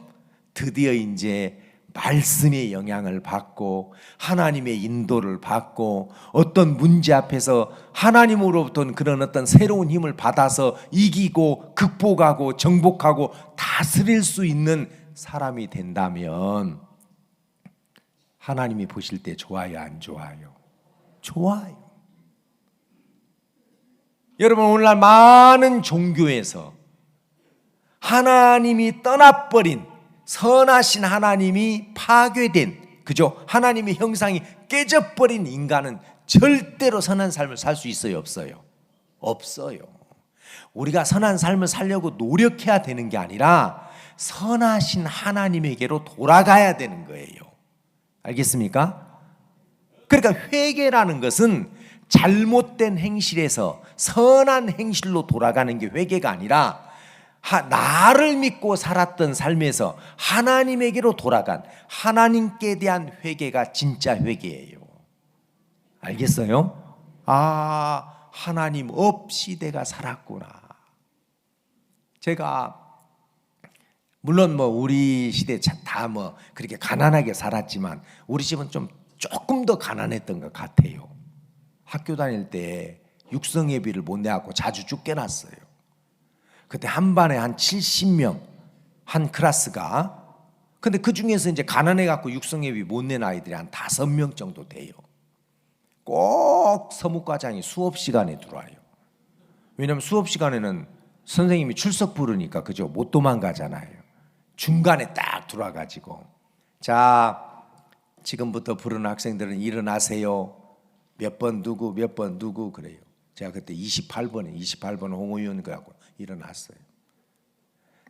드디어 이제 말씀의 영향을 받고 하나님의 인도를 받고 어떤 문제 앞에서 하나님으로부터는 그런 어떤 새로운 힘을 받아서 이기고 극복하고 정복하고 다스릴 수 있는 사람이 된다면 하나님이 보실 때 좋아요, 안 좋아요? 좋아요. 여러분, 오늘날 많은 종교에서 하나님이 떠나버린, 선하신 하나님이 파괴된, 그죠? 하나님의 형상이 깨져버린 인간은 절대로 선한 삶을 살 수 있어요, 없어요? 없어요. 우리가 선한 삶을 살려고 노력해야 되는 게 아니라 선하신 하나님에게로 돌아가야 되는 거예요. 알겠습니까? 그러니까 회개라는 것은 잘못된 행실에서 선한 행실로 돌아가는 게 회개가 아니라 나를 믿고 살았던 삶에서 하나님에게로 돌아간 하나님께 대한 회개가 진짜 회개예요. 알겠어요? 아, 하나님 없이 내가 살았구나. 제가 물론 우리 시대 다 그렇게 가난하게 살았지만 우리 집은 조금 더 가난했던 것 같아요. 학교 다닐 때 육성예비를 못 내갖고 자주 쫓겨났어요. 그때 한 반에 한 70명 한 클래스가. 근데 그 중에서 이제 가난해갖고 육성예비 못 낸 아이들이 한 5명 정도 돼요. 꼭 서무과장이 수업 시간에 들어와요. 왜냐하면 수업 시간에는 선생님이 출석 부르니까, 그죠? 못 도망가잖아요. 중간에 딱 들어와가지고, 자, 지금부터 부르는 학생들은 일어나세요. 몇 번 누구, 몇 번 누구, 그래요. 제가 그때 28번 홍호윤 그하고 일어났어요.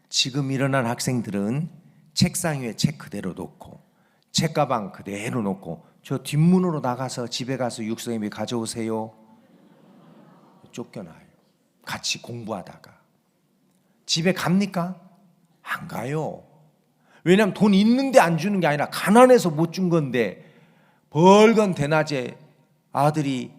지금 일어난 학생들은 책상 위에 책 그대로 놓고 책가방 그대로 놓고 저 뒷문으로 나가서 집에 가서 육성예비 가져오세요. 쫓겨나요. 같이 공부하다가 집에 갑니까? 안 가요. 왜냐하면 돈 있는데 안 주는 게 아니라 가난해서 못 준 건데, 벌건 대낮에 아들이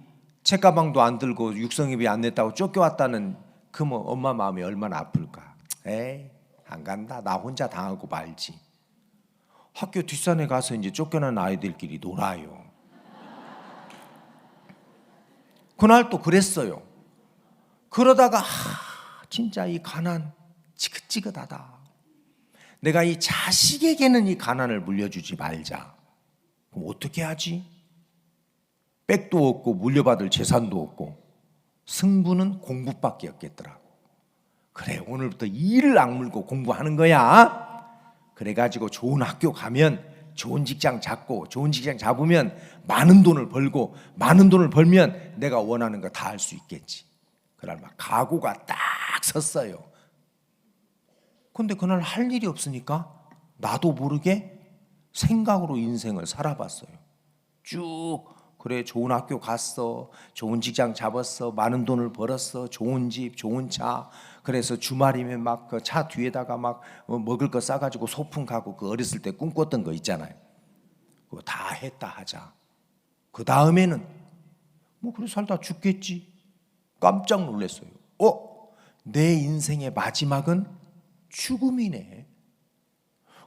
책가방도 안 들고 육성예비 안 냈다고 쫓겨왔다는 그 엄마 마음이 얼마나 아플까. 에이, 안 간다. 나 혼자 당하고 말지. 학교 뒷산에 가서 이제 쫓겨난 아이들끼리 놀아요. 그날 또 그랬어요. 그러다가 진짜 이 가난 지긋지긋하다. 내가 이 자식에게는 이 가난을 물려주지 말자. 그럼 어떻게 하지? 백도 없고 물려받을 재산도 없고 승부는 공부밖에 없겠더라고. 그래, 오늘부터 이를 악물고 공부하는 거야. 그래가지고 좋은 학교 가면 좋은 직장 잡고, 좋은 직장 잡으면 많은 돈을 벌고, 많은 돈을 벌면 내가 원하는 거 다 할 수 있겠지. 그날 막 각오가 딱 섰어요. 근데 그날 할 일이 없으니까 나도 모르게 생각으로 인생을 살아봤어요. 쭉. 그래, 좋은 학교 갔어, 좋은 직장 잡았어, 많은 돈을 벌었어, 좋은 집, 좋은 차. 그래서 주말이면 막 그 차 뒤에다가 막 먹을 거 싸가지고 소풍 가고, 그 어렸을 때 꿈꿨던 거 있잖아요. 그거 다 했다 하자. 그 다음에는 그래 살다 죽겠지. 깜짝 놀랐어요. 내 인생의 마지막은 죽음이네.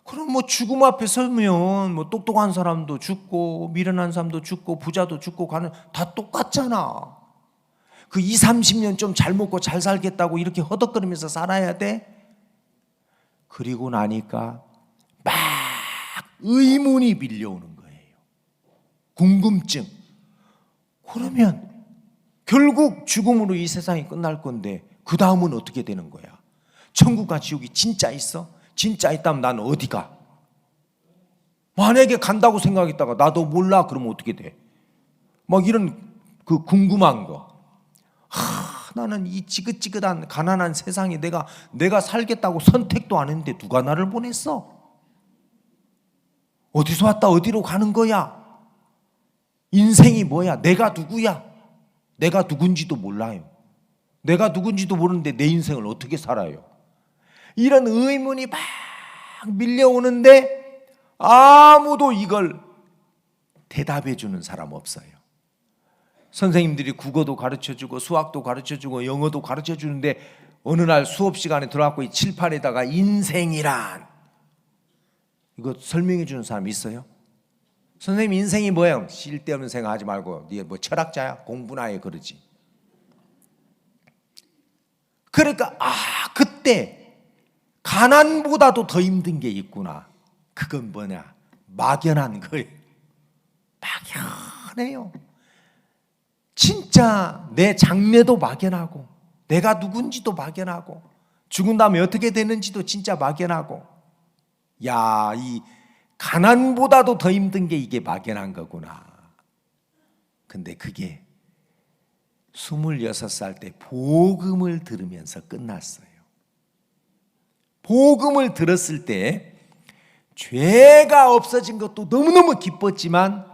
그럼 죽음 앞에 서면 똑똑한 사람도 죽고 미련한 사람도 죽고 부자도 죽고 가는 다 똑같잖아. 그 20, 30년 좀 잘 먹고 잘 살겠다고 이렇게 허덕거리면서 살아야 돼? 그리고 나니까 막 의문이 밀려오는 거예요. 궁금증. 그러면 결국 죽음으로 이 세상이 끝날 건데 그 다음은 어떻게 되는 거야? 천국과 지옥이 진짜 있어? 진짜 있다면 난 어디 가? 만약에 간다고 생각했다가 나도 몰라 그러면 어떻게 돼? 막 이런 그 궁금한 거. 나는 이 지긋지긋한 가난한 세상에 내가 살겠다고 선택도 안 했는데 누가 나를 보냈어? 어디서 왔다 어디로 가는 거야? 인생이 뭐야? 내가 누구야? 내가 누군지도 몰라요. 내가 누군지도 모르는데 내 인생을 어떻게 살아요? 이런 의문이 막 밀려오는데 아무도 이걸 대답해 주는 사람 없어요. 선생님들이 국어도 가르쳐주고 수학도 가르쳐주고 영어도 가르쳐주는데 어느 날 수업 시간에 들어가고 이 칠판에다가 인생이란 이거 설명해 주는 사람 있어요? 선생님 인생이 뭐예요? 쓸데없는 생각하지 말고 네 뭐 철학자야? 공부나 해 그러지. 그러니까 그때 가난보다도 더 힘든 게 있구나. 그건 뭐냐? 막연한 거예요. 막연해요. 진짜 내 장래도 막연하고 내가 누군지도 막연하고 죽은 다음에 어떻게 되는지도 진짜 막연하고 야, 이 가난보다도 더 힘든 게 이게 막연한 거구나. 근데 그게 26살 때 복음을 들으면서 끝났어요. 복음을 들었을 때 죄가 없어진 것도 너무너무 기뻤지만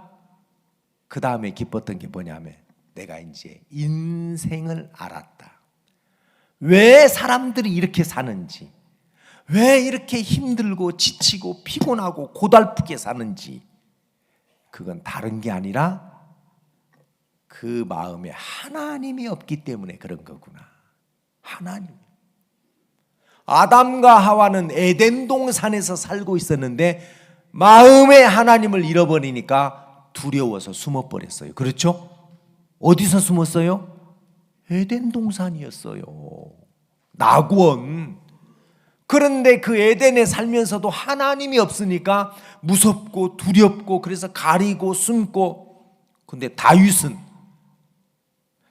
그 다음에 기뻤던 게 뭐냐면 내가 이제 인생을 알았다. 왜 사람들이 이렇게 사는지, 왜 이렇게 힘들고 지치고 피곤하고 고달프게 사는지, 그건 다른 게 아니라 그 마음에 하나님이 없기 때문에 그런 거구나. 하나님. 아담과 하와는 에덴 동산에서 살고 있었는데 마음에 하나님을 잃어버리니까 두려워서 숨어버렸어요. 그렇죠? 어디서 숨었어요? 에덴 동산이었어요. 낙원. 그런데 그 에덴에 살면서도 하나님이 없으니까 무섭고 두렵고 그래서 가리고 숨고. 근데 다윗은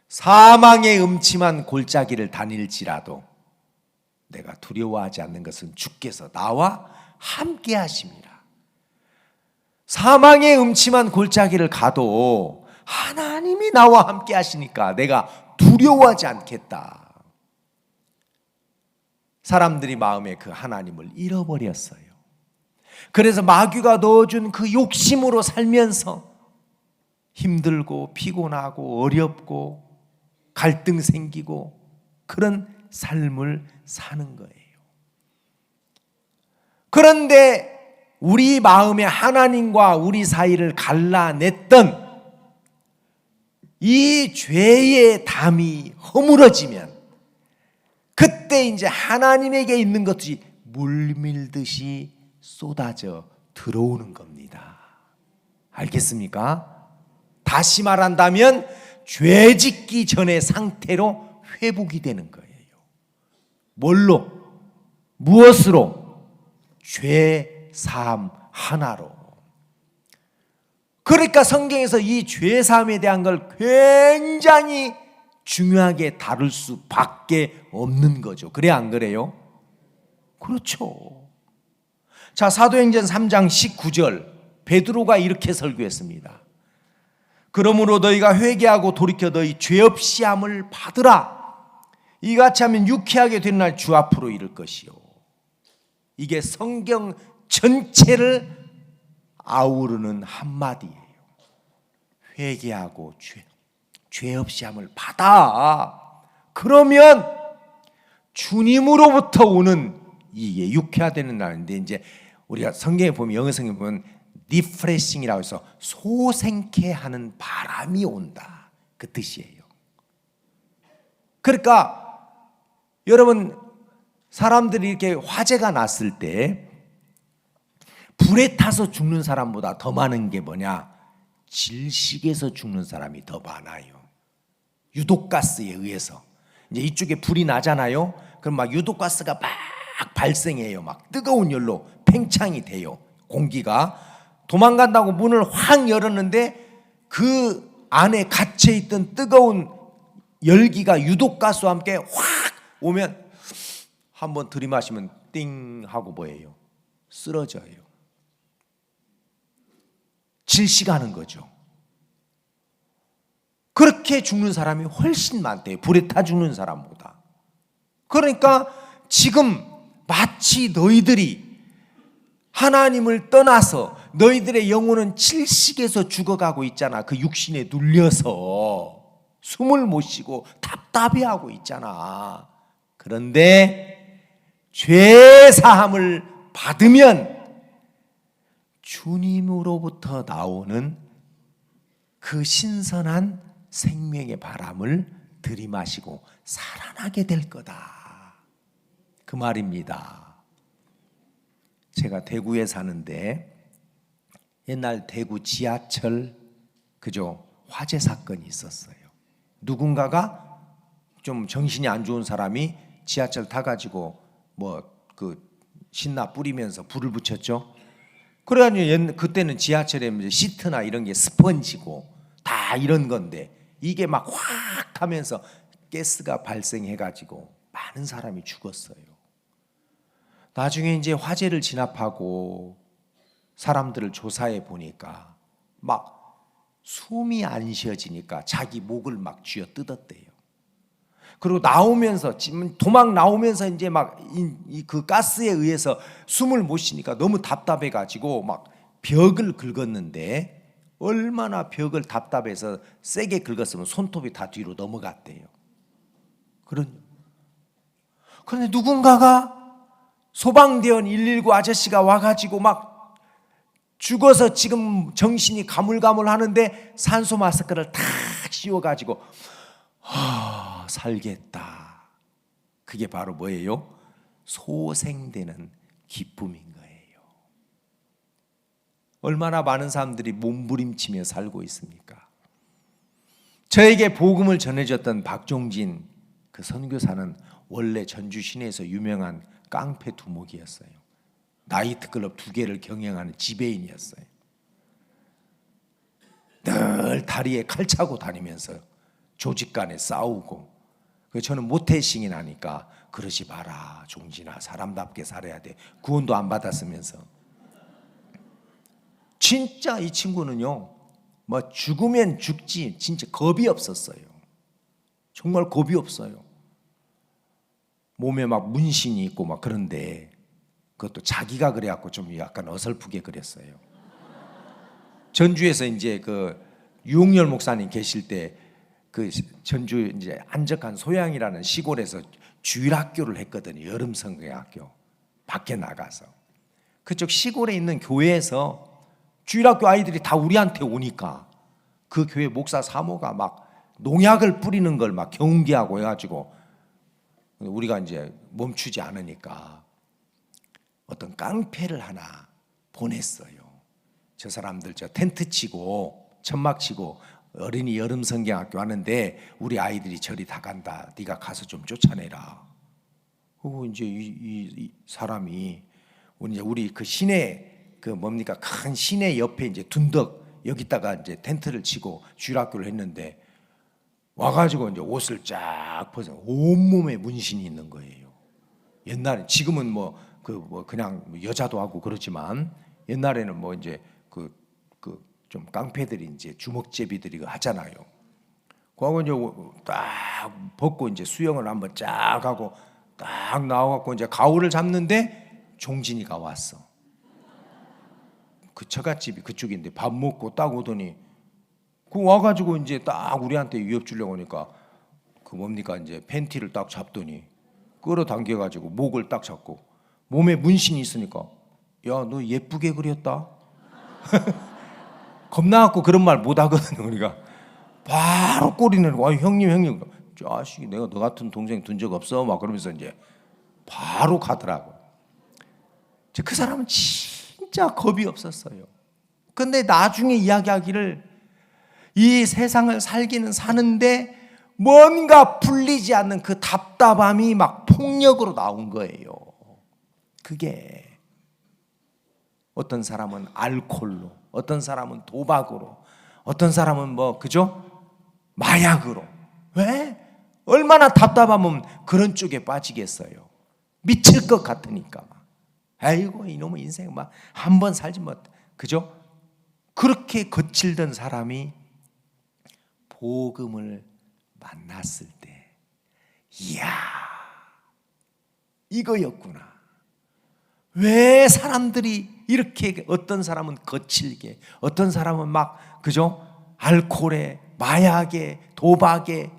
사망의 음침한 골짜기를 다닐지라도 내가 두려워하지 않는 것은 주께서 나와 함께 하심이라. 사망의 음침한 골짜기를 가도 하나님이 나와 함께 하시니까 내가 두려워하지 않겠다. 사람들이 마음에 그 하나님을 잃어버렸어요. 그래서 마귀가 넣어준 그 욕심으로 살면서 힘들고 피곤하고 어렵고 갈등 생기고 그런 삶을 사는 거예요. 그런데 우리 마음에 하나님과 우리 사이를 갈라냈던 이 죄의 담이 허물어지면 그때 이제 하나님에게 있는 것이 물밀듯이 쏟아져 들어오는 겁니다. 알겠습니까? 다시 말한다면 죄 짓기 전의 상태로 회복이 되는 거예요. 뭘로? 무엇으로? 죄 사함 하나로. 그러니까 성경에서 이 죄 사함에 대한 걸 굉장히 중요하게 다룰 수밖에 없는 거죠. 그래 안 그래요? 그렇죠. 자, 사도행전 3장 19절 베드로가 이렇게 설교했습니다. 그러므로 너희가 회개하고 돌이켜 너희 죄 없이 함을 받으라. 이같이 하면 유쾌하게 된 날 주 앞으로 이를 것이요. 이게 성경 전체를 아우르는 한마디예요. 회개하고 죄 없이 함을 받아. 그러면 주님으로부터 오는 이게 유쾌화되는 날인데, 이제 우리가 성경에 보면, 영어 성경에 보면 리프레싱이라고 해서 소생케 하는 바람이 온다, 그 뜻이에요. 그러니까 여러분, 사람들이 이렇게 화재가 났을 때 불에 타서 죽는 사람보다 더 많은 게 뭐냐? 질식에서 죽는 사람이 더 많아요. 유독가스에 의해서. 이제 이쪽에 불이 나잖아요. 그럼 막 유독가스가 막 발생해요. 막 뜨거운 열로 팽창이 돼요. 공기가. 도망간다고 문을 확 열었는데 그 안에 갇혀있던 뜨거운 열기가 유독가스와 함께 확 오면 한번 들이마시면 띵 하고 뭐예요? 쓰러져요. 질식하는 거죠. 그렇게 죽는 사람이 훨씬 많대요. 불에 타 죽는 사람보다. 그러니까 지금 마치 너희들이 하나님을 떠나서 너희들의 영혼은 질식에서 죽어가고 있잖아. 그 육신에 눌려서 숨을 못 쉬고 답답해하고 있잖아. 그런데 죄 사함을 받으면 주님으로부터 나오는 그 신선한 생명의 바람을 들이마시고 살아나게 될 거다. 그 말입니다. 제가 대구에 사는데 옛날 대구 지하철 그죠? 화재 사건이 있었어요. 누군가가 좀 정신이 안 좋은 사람이 지하철 타가지고 뭐 그 신나 뿌리면서 불을 붙였죠. 그래가지고 그때는 지하철에 시트나 이런 게 스펀지고 다 이런 건데 이게 막 확 하면서 가스가 발생해가지고 많은 사람이 죽었어요. 나중에 이제 화재를 진압하고 사람들을 조사해 보니까 막 숨이 안 쉬어지니까 자기 목을 막 쥐어 뜯었대요. 그리고 나오면서 도망 나오면서 이제 막 그 가스에 의해서 숨을 못 쉬니까 너무 답답해 가지고 막 벽을 긁었는데 얼마나 벽을 답답해서 세게 긁었으면 손톱이 다 뒤로 넘어갔대요. 그런데 누군가가 소방대원 119 아저씨가 와가지고 막 죽어서 지금 정신이 가물가물하는데 산소 마스크를 탁 씌워가지고 살겠다. 그게 바로 뭐예요? 소생되는 기쁨인 거예요. 얼마나 많은 사람들이 몸부림치며 살고 있습니까? 저에게 복음을 전해줬던 박종진 그 선교사는 원래 전주 시내에서 유명한 깡패 두목이었어요. 나이트클럽 2개를 경영하는 지배인이었어요. 늘 다리에 칼 차고 다니면서 조직 간에 싸우고. 저는 모태신이 나니까 그러지 마라 종진아, 사람답게 살아야 돼. 구원도 안 받았으면서. 진짜 이 친구는요, 뭐 죽으면 죽지 진짜 겁이 없었어요. 정말 겁이 없어요. 몸에 막 문신이 있고 막 그런데 그것도 자기가 그래갖고 좀 약간 어설프게 그랬어요. 전주에서 이제 그 유홍열 목사님 계실 때 그 전주 이제 안적한 소양이라는 시골에서 주일학교를 했거든요. 여름 성경학교 밖에 나가서 그쪽 시골에 있는 교회에서 주일학교 아이들이 다 우리한테 오니까 그 교회 목사 사모가 막 농약을 뿌리는 걸 막 경계하고 해가지고 우리가 이제 멈추지 않으니까 어떤 깡패를 하나 보냈어요. 저 사람들 저 텐트 치고 천막 치고 어린이 여름 성경학교 하는데 우리 아이들이 저리 다 간다. 네가 가서 좀 쫓아내라. 그리고 이제 이 사람이 우리 그 시내 그 뭡니까 큰 시내 옆에 이제 둔덕 여기다가 이제 텐트를 치고 주일학교를 했는데 와가지고 이제 옷을 쫙 벗어 온몸에 문신이 있는 거예요. 옛날에 지금은 뭐 그냥 여자도 하고 그렇지만 옛날에는 뭐 이제 좀 깡패들이 이제 주먹제비들이 하잖아요. 그하고 이제 딱 벗고 이제 수영을 한번 쫙 하고 딱 나와갖고 이제 가오를 잡는데 종진이가 왔어. 그 처갓집이 그쪽인데 밥 먹고 딱 오더니 그 와가지고 이제 딱 우리한테 위협 주려고 하니까 그 뭡니까 이제 팬티를 딱 잡더니 끌어당겨가지고 목을 딱 잡고 몸에 문신이 있으니까 야 너 예쁘게 그렸다. 겁나갖고 그런 말 못하거든요. 우리가 바로 꼬리 내리고 형님 자식이 내가 너 같은 동생 둔 적 없어 막 그러면서 이제 바로 가더라고. 그 사람은 진짜 겁이 없었어요. 근데 나중에 이야기하기를 이 세상을 살기는 사는데 뭔가 풀리지 않는 그 답답함이 막 폭력으로 나온 거예요. 그게 어떤 사람은 알코올로, 어떤 사람은 도박으로, 어떤 사람은 뭐 그죠? 마약으로. 왜? 얼마나 답답하면 그런 쪽에 빠지겠어요. 미칠 것 같으니까 막. 아이고 이놈의 인생 막 한 번 살지 못. 그죠? 그렇게 거칠던 사람이 복음을 만났을 때, 이야, 이거였구나. 왜 사람들이 이렇게, 어떤 사람은 거칠게, 어떤 사람은 막 그죠? 알코올에, 마약에, 도박에.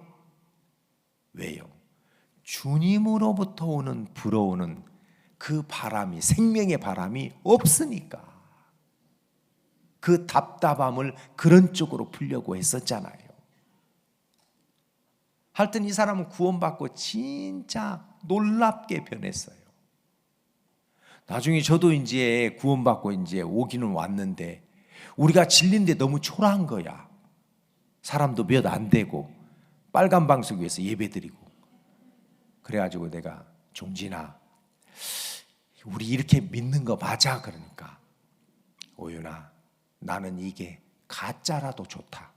왜요? 주님으로부터 오는 불어오는 그 바람이, 생명의 바람이 없으니까. 그 답답함을 그런 쪽으로 풀려고 했었잖아요. 하여튼 이 사람은 구원받고 진짜 놀랍게 변했어요. 나중에 저도 이제 구원받고 이제 오기는 왔는데, 우리가 진리인데 너무 초라한 거야. 사람도 몇 안 되고 빨간 방석 위에서 예배드리고. 그래가지고 내가, 종진아, 우리 이렇게 믿는 거 맞아? 그러니까, 오윤아, 나는 이게 가짜라도 좋다.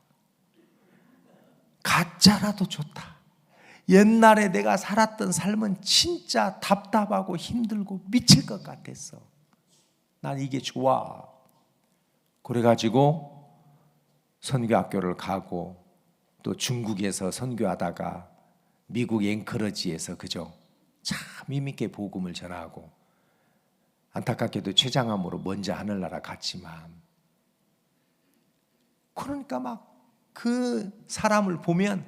가짜라도 좋다. 옛날에 내가 살았던 삶은 진짜 답답하고 힘들고 미칠 것 같았어. 난 이게 좋아. 그래가지고 선교학교를 가고, 또 중국에서 선교하다가 미국 앵커러지에서 그죠? 참 힘있게 복음을 전하고, 안타깝게도 췌장암으로 먼저 하늘나라 갔지만, 그러니까 막 그 사람을 보면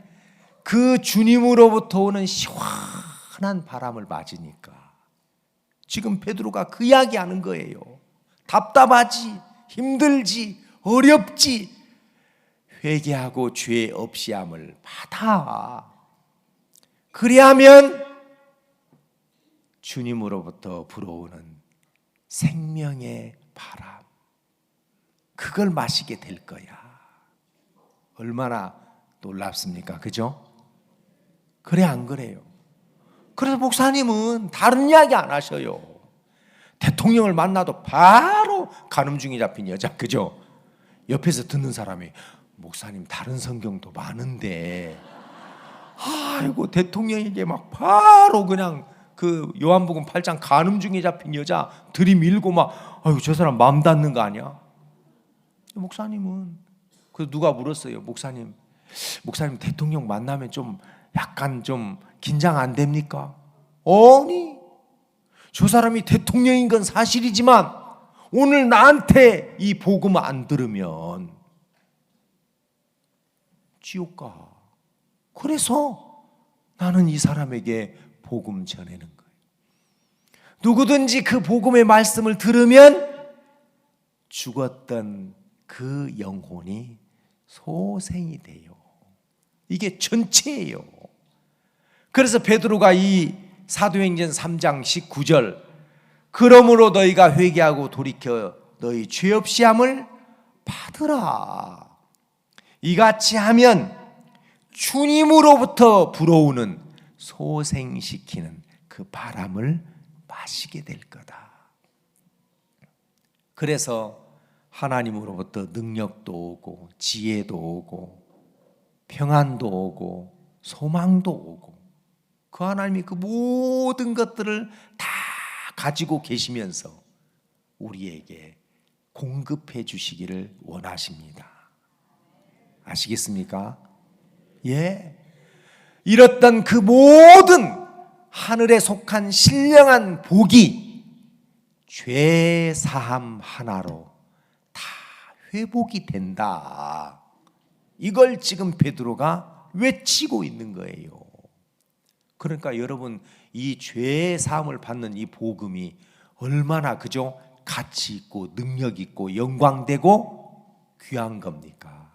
그 주님으로부터 오는 시원한 바람을 맞으니까 지금 베드로가 그 이야기하는 거예요. 답답하지, 힘들지, 어렵지, 회개하고 죄 없이함을 받아. 그리하면 주님으로부터 불어오는 생명의 바람, 그걸 마시게 될 거야. 얼마나 놀랍습니까? 그죠? 그래 안 그래요? 그래서 목사님은 다른 이야기 안 하셔요. 대통령을 만나도 바로 간음중에 잡힌 여자, 그죠? 옆에서 듣는 사람이, 목사님 다른 성경도 많은데, 아이고 대통령에게 막 바로 그냥 그 요한복음 8장 간음중에 잡힌 여자 들이밀고 막, 아이고 저 사람 마음 닿는 거 아니야? 목사님은, 그 누가 물었어요. 목사님 대통령 만나면 좀 약간 좀 긴장 안 됩니까? 아니, 저 사람이 대통령인 건 사실이지만 오늘 나한테 이 복음 안 들으면 지옥 가. 그래서 나는 이 사람에게 복음 전하는 거예요. 누구든지 그 복음의 말씀을 들으면 죽었던 그 영혼이 소생이 돼요. 이게 전체예요. 그래서 베드로가 이 사도행전 3장 19절, 그러므로 너희가 회개하고 돌이켜 너희 죄 없이 함을 받으라. 이같이 하면 주님으로부터 불어오는 소생시키는 그 바람을 마시게 될 거다. 그래서 하나님으로부터 능력도 오고 지혜도 오고 평안도 오고 소망도 오고, 그 하나님이 그 모든 것들을 다 가지고 계시면서 우리에게 공급해 주시기를 원하십니다. 아시겠습니까? 예. 이렇던 그 모든 하늘에 속한 신령한 복이 죄 사함 하나로 다 회복이 된다. 이걸 지금 베드로가 외치고 있는 거예요. 그러니까 여러분, 이 죄 사함을 받는 이 복음이 얼마나 그죠? 가치 있고 능력 있고 영광되고 귀한 겁니까?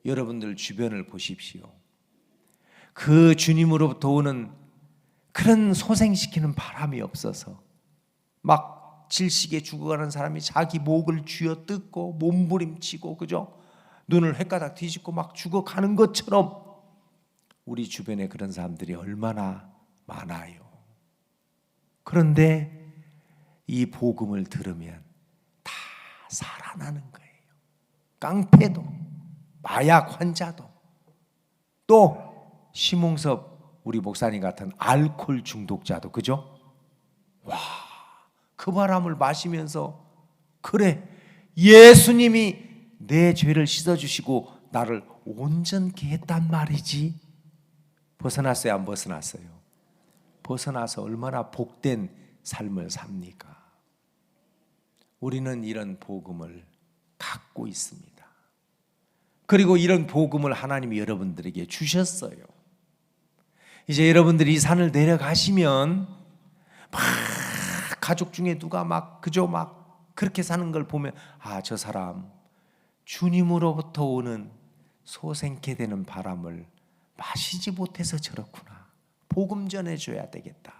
여러분들 주변을 보십시오. 그 주님으로부터 오는 그런 소생시키는 바람이 없어서 막 질식에 죽어가는 사람이 자기 목을 쥐어뜯고 몸부림치고 그죠? 눈을 헷가닥 뒤집고 막 죽어가는 것처럼 우리 주변에 그런 사람들이 얼마나 많아요. 그런데 이 복음을 들으면 다 살아나는 거예요. 깡패도, 마약 환자도, 또 심홍섭 우리 목사님 같은 알코올 중독자도, 그죠? 와, 그 바람을 마시면서 그래, 예수님이 내 죄를 씻어주시고 나를 온전케 했단 말이지. 벗어났어요, 안 벗어났어요? 벗어나서 얼마나 복된 삶을 삽니까? 우리는 이런 복음을 갖고 있습니다. 그리고 이런 복음을 하나님이 여러분들에게 주셨어요. 이제 여러분들이 이 산을 내려가시면 막 가족 중에 누가 막 그저 막 그렇게 사는 걸 보면, 아, 저 사람 주님으로부터 오는 소생케 되는 바람을 마시지 못해서 저렇구나. 복음 전해줘야 되겠다.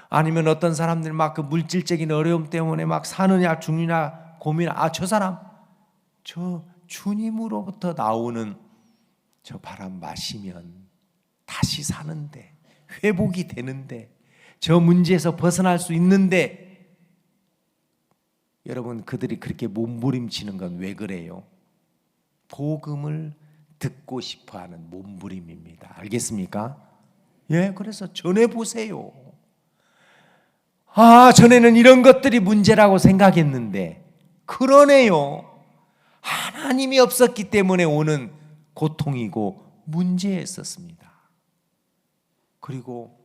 아니면 어떤 사람들 막 그 물질적인 어려움 때문에 막 사느냐 죽느냐 고민, 아, 저 사람 저 주님으로부터 나오는 저 바람 마시면 다시 사는데, 회복이 되는데, 저 문제에서 벗어날 수 있는데, 여러분 그들이 그렇게 몸부림치는 건 왜 그래요? 복음을 듣고 싶어하는 몸부림입니다. 알겠습니까? 예, 그래서 전해보세요. 아, 전에는 이런 것들이 문제라고 생각했는데 그러네요. 하나님이 없었기 때문에 오는 고통이고 문제였었습니다. 그리고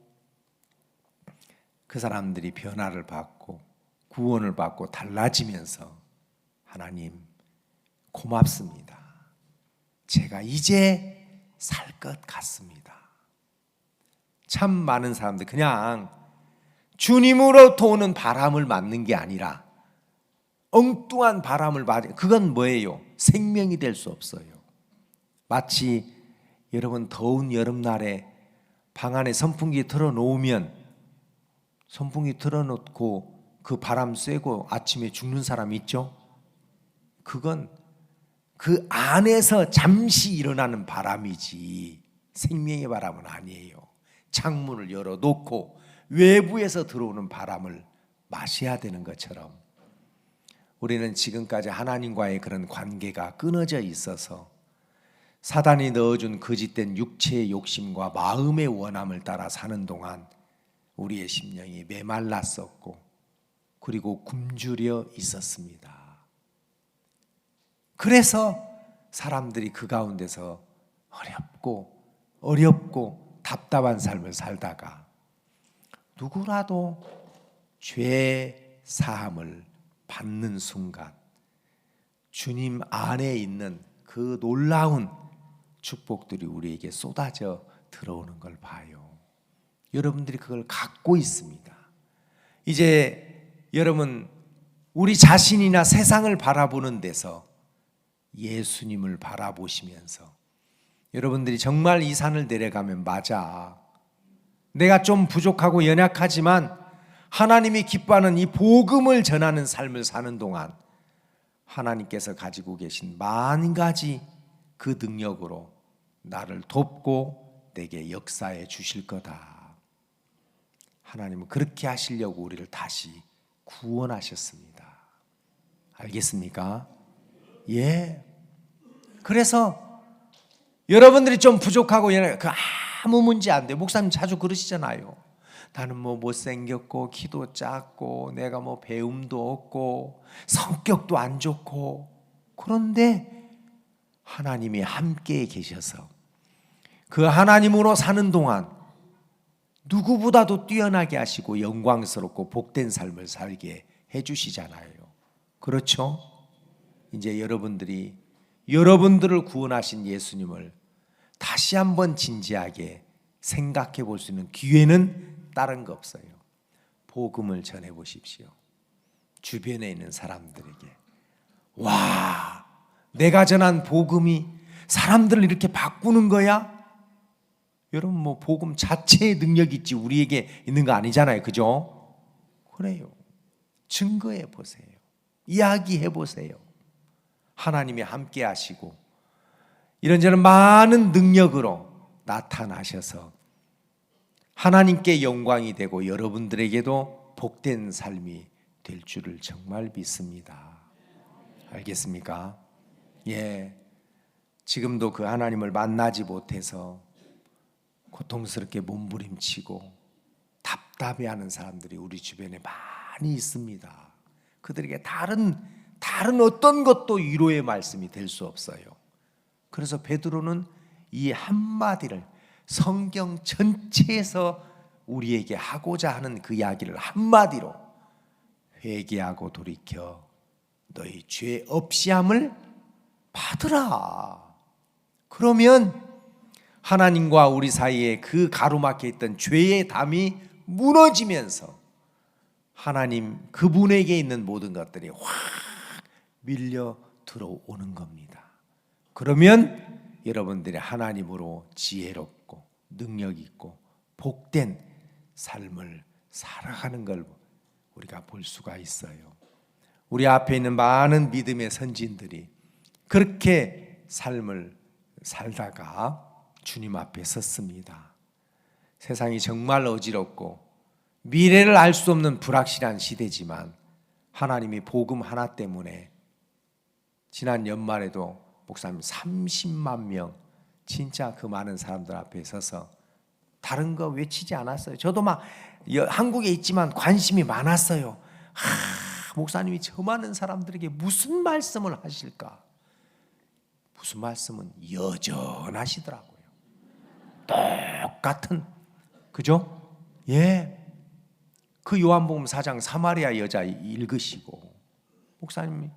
그 사람들이 변화를 받고 구원을 받고 달라지면서, 하나님 고맙습니다. 제가 이제 살 것 같습니다. 참 많은 사람들 그냥 주님으로부터 오는 바람을 맞는 게 아니라 엉뚱한 바람을 맞는, 그건 뭐예요? 생명이 될 수 없어요. 마치 여러분 더운 여름날에 방 안에 선풍기 틀어놓으면, 선풍기 틀어놓고 그 바람 쐬고 아침에 죽는 사람 있죠? 그건 그 안에서 잠시 일어나는 바람이지 생명의 바람은 아니에요. 창문을 열어놓고 외부에서 들어오는 바람을 마셔야 되는 것처럼, 우리는 지금까지 하나님과의 그런 관계가 끊어져 있어서 사단이 넣어준 거짓된 육체의 욕심과 마음의 원함을 따라 사는 동안 우리의 심령이 메말랐었고, 그리고 굶주려 있었습니다. 그래서 사람들이 그 가운데서 어렵고 답답한 삶을 살다가 누구라도 죄 사함을 받는 순간 주님 안에 있는 그 놀라운 축복들이 우리에게 쏟아져 들어오는 걸 봐요. 여러분들이 그걸 갖고 있습니다. 이제 여러분, 우리 자신이나 세상을 바라보는 데서 예수님을 바라보시면서, 여러분들이 정말 이 산을 내려가면, 맞아, 내가 좀 부족하고 연약하지만 하나님이 기뻐하는 이 복음을 전하는 삶을 사는 동안 하나님께서 가지고 계신 만 가지 그 능력으로 나를 돕고 내게 역사해 주실 거다. 하나님은 그렇게 하시려고 우리를 다시 구원하셨습니다. 알겠습니까? 예. 그래서 여러분들이 좀 부족하고 그 아무 문제 안 돼. 목사님 자주 그러시잖아요. 나는 뭐 못생겼고 키도 작고 내가 뭐 배움도 없고 성격도 안 좋고, 그런데 하나님이 함께 계셔서 그 하나님으로 사는 동안 누구보다도 뛰어나게 하시고 영광스럽고 복된 삶을 살게 해주시잖아요. 그렇죠? 이제 여러분들을 구원하신 예수님을 다시 한번 진지하게 생각해 볼 수 있는 기회는 다른 거 없어요. 복음을 전해 보십시오. 주변에 있는 사람들에게. 와, 내가 전한 복음이 사람들을 이렇게 바꾸는 거야? 여러분, 뭐 복음 자체의 능력이 있지 우리에게 있는 거 아니잖아요. 그죠? 그래요. 증거해 보세요. 이야기해 보세요. 하나님이 함께 하시고 이런저런 많은 능력으로 나타나셔서 하나님께 영광이 되고 여러분들에게도 복된 삶이 될 줄을 정말 믿습니다. 알겠습니까? 예. 지금도 그 하나님을 만나지 못해서 고통스럽게 몸부림치고 답답해하는 사람들이 우리 주변에 많이 있습니다. 그들에게 다른 어떤 것도 위로의 말씀이 될 수 없어요. 그래서 베드로는 이 한마디를 성경 전체에서 우리에게 하고자 하는 그 이야기를 한마디로 회개하고 돌이켜 너희 죄 없이함을 받으라. 그러면 하나님과 우리 사이에 그 가로막혀 있던 죄의 담이 무너지면서 하나님 그분에게 있는 모든 것들이 확 밀려 들어오는 겁니다. 그러면 여러분들이 하나님으로 지혜롭고 능력 있고 복된 삶을 살아가는 걸 우리가 볼 수가 있어요. 우리 앞에 있는 많은 믿음의 선진들이 그렇게 삶을 살다가 주님 앞에 섰습니다. 세상이 정말 어지럽고 미래를 알 수 없는 불확실한 시대지만 하나님이 복음 하나 때문에 지난 연말에도 목사님 30만 명 진짜 그 많은 사람들 앞에 서서 다른 거 외치지 않았어요. 저도 막 한국에 있지만 관심이 많았어요. 목사님이 저 많은 사람들에게 무슨 말씀을 하실까? 무슨 말씀은 여전하시더라고요. 똑같은, 그죠? 예. 그 요한복음 4장 사마리아 여자 읽으시고 목사님이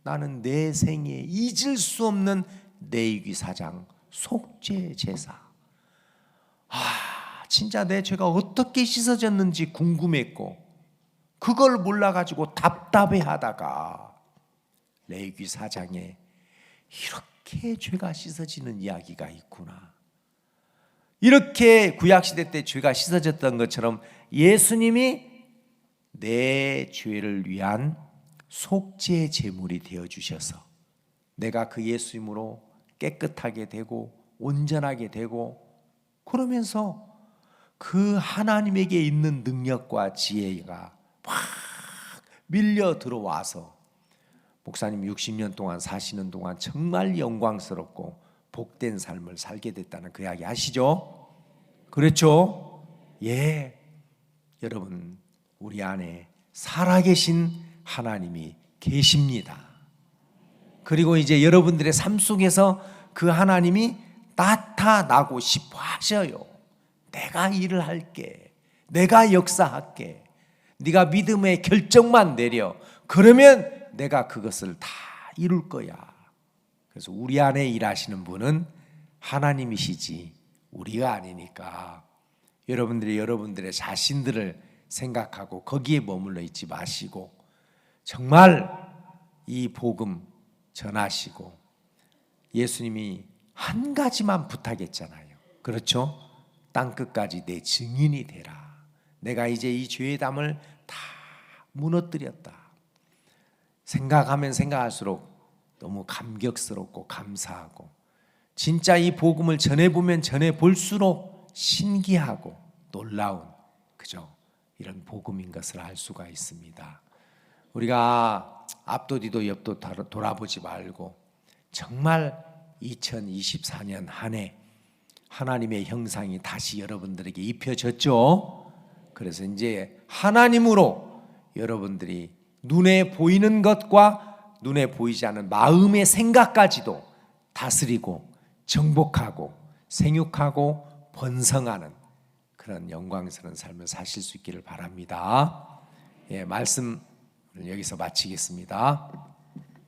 나는 내 생에 잊을 수 없는 레위기 4장 속죄 제사. 진짜 내 죄가 어떻게 씻어졌는지 궁금했고 그걸 몰라가지고 답답해하다가 레위기 4장에 이렇게 죄가 씻어지는 이야기가 있구나. 이렇게 구약시대 때 죄가 씻어졌던 것처럼 예수님이 내 죄를 위한 속죄 제물이 되어주셔서 내가 그 예수님으로 깨끗하게 되고 온전하게 되고 그러면서 그 하나님에게 있는 능력과 지혜가 확 밀려 들어와서 목사님 60년 동안 사시는 동안 정말 영광스럽고 복된 삶을 살게 됐다는 그 이야기 아시죠? 그렇죠? 예. 여러분 우리 안에 살아계신 하나님이 계십니다. 그리고 이제 여러분들의 삶 속에서 그 하나님이 나타나고 싶어 하셔요. 내가 일을 할게. 내가 역사할게. 네가 믿음의 결정만 내려. 그러면 내가 그것을 다 이룰 거야. 그래서 우리 안에 일하시는 분은 하나님이시지 우리가 아니니까 여러분들이 여러분들의 자신들을 생각하고 거기에 머물러 있지 마시고 정말 이 복음 전하시고 예수님이 한 가지만 부탁했잖아요. 그렇죠? 땅끝까지 내 증인이 되라. 내가 이제 이 죄의 담을 다 무너뜨렸다. 생각하면 생각할수록 너무 감격스럽고 감사하고 진짜 이 복음을 전해보면 전해볼수록 신기하고 놀라운 그죠? 이런 복음인 것을 알 수가 있습니다. 우리가 앞도 뒤도 옆도 돌아보지 말고 정말 2024년 한 해 하나님의 형상이 다시 여러분들에게 입혀졌죠. 그래서 이제 하나님으로 여러분들이 눈에 보이는 것과 눈에 보이지 않는 마음의 생각까지도 다스리고 정복하고 생육하고 번성하는 그런 영광스러운 삶을 사실 수 있기를 바랍니다. 예, 말씀 여기서 마치겠습니다.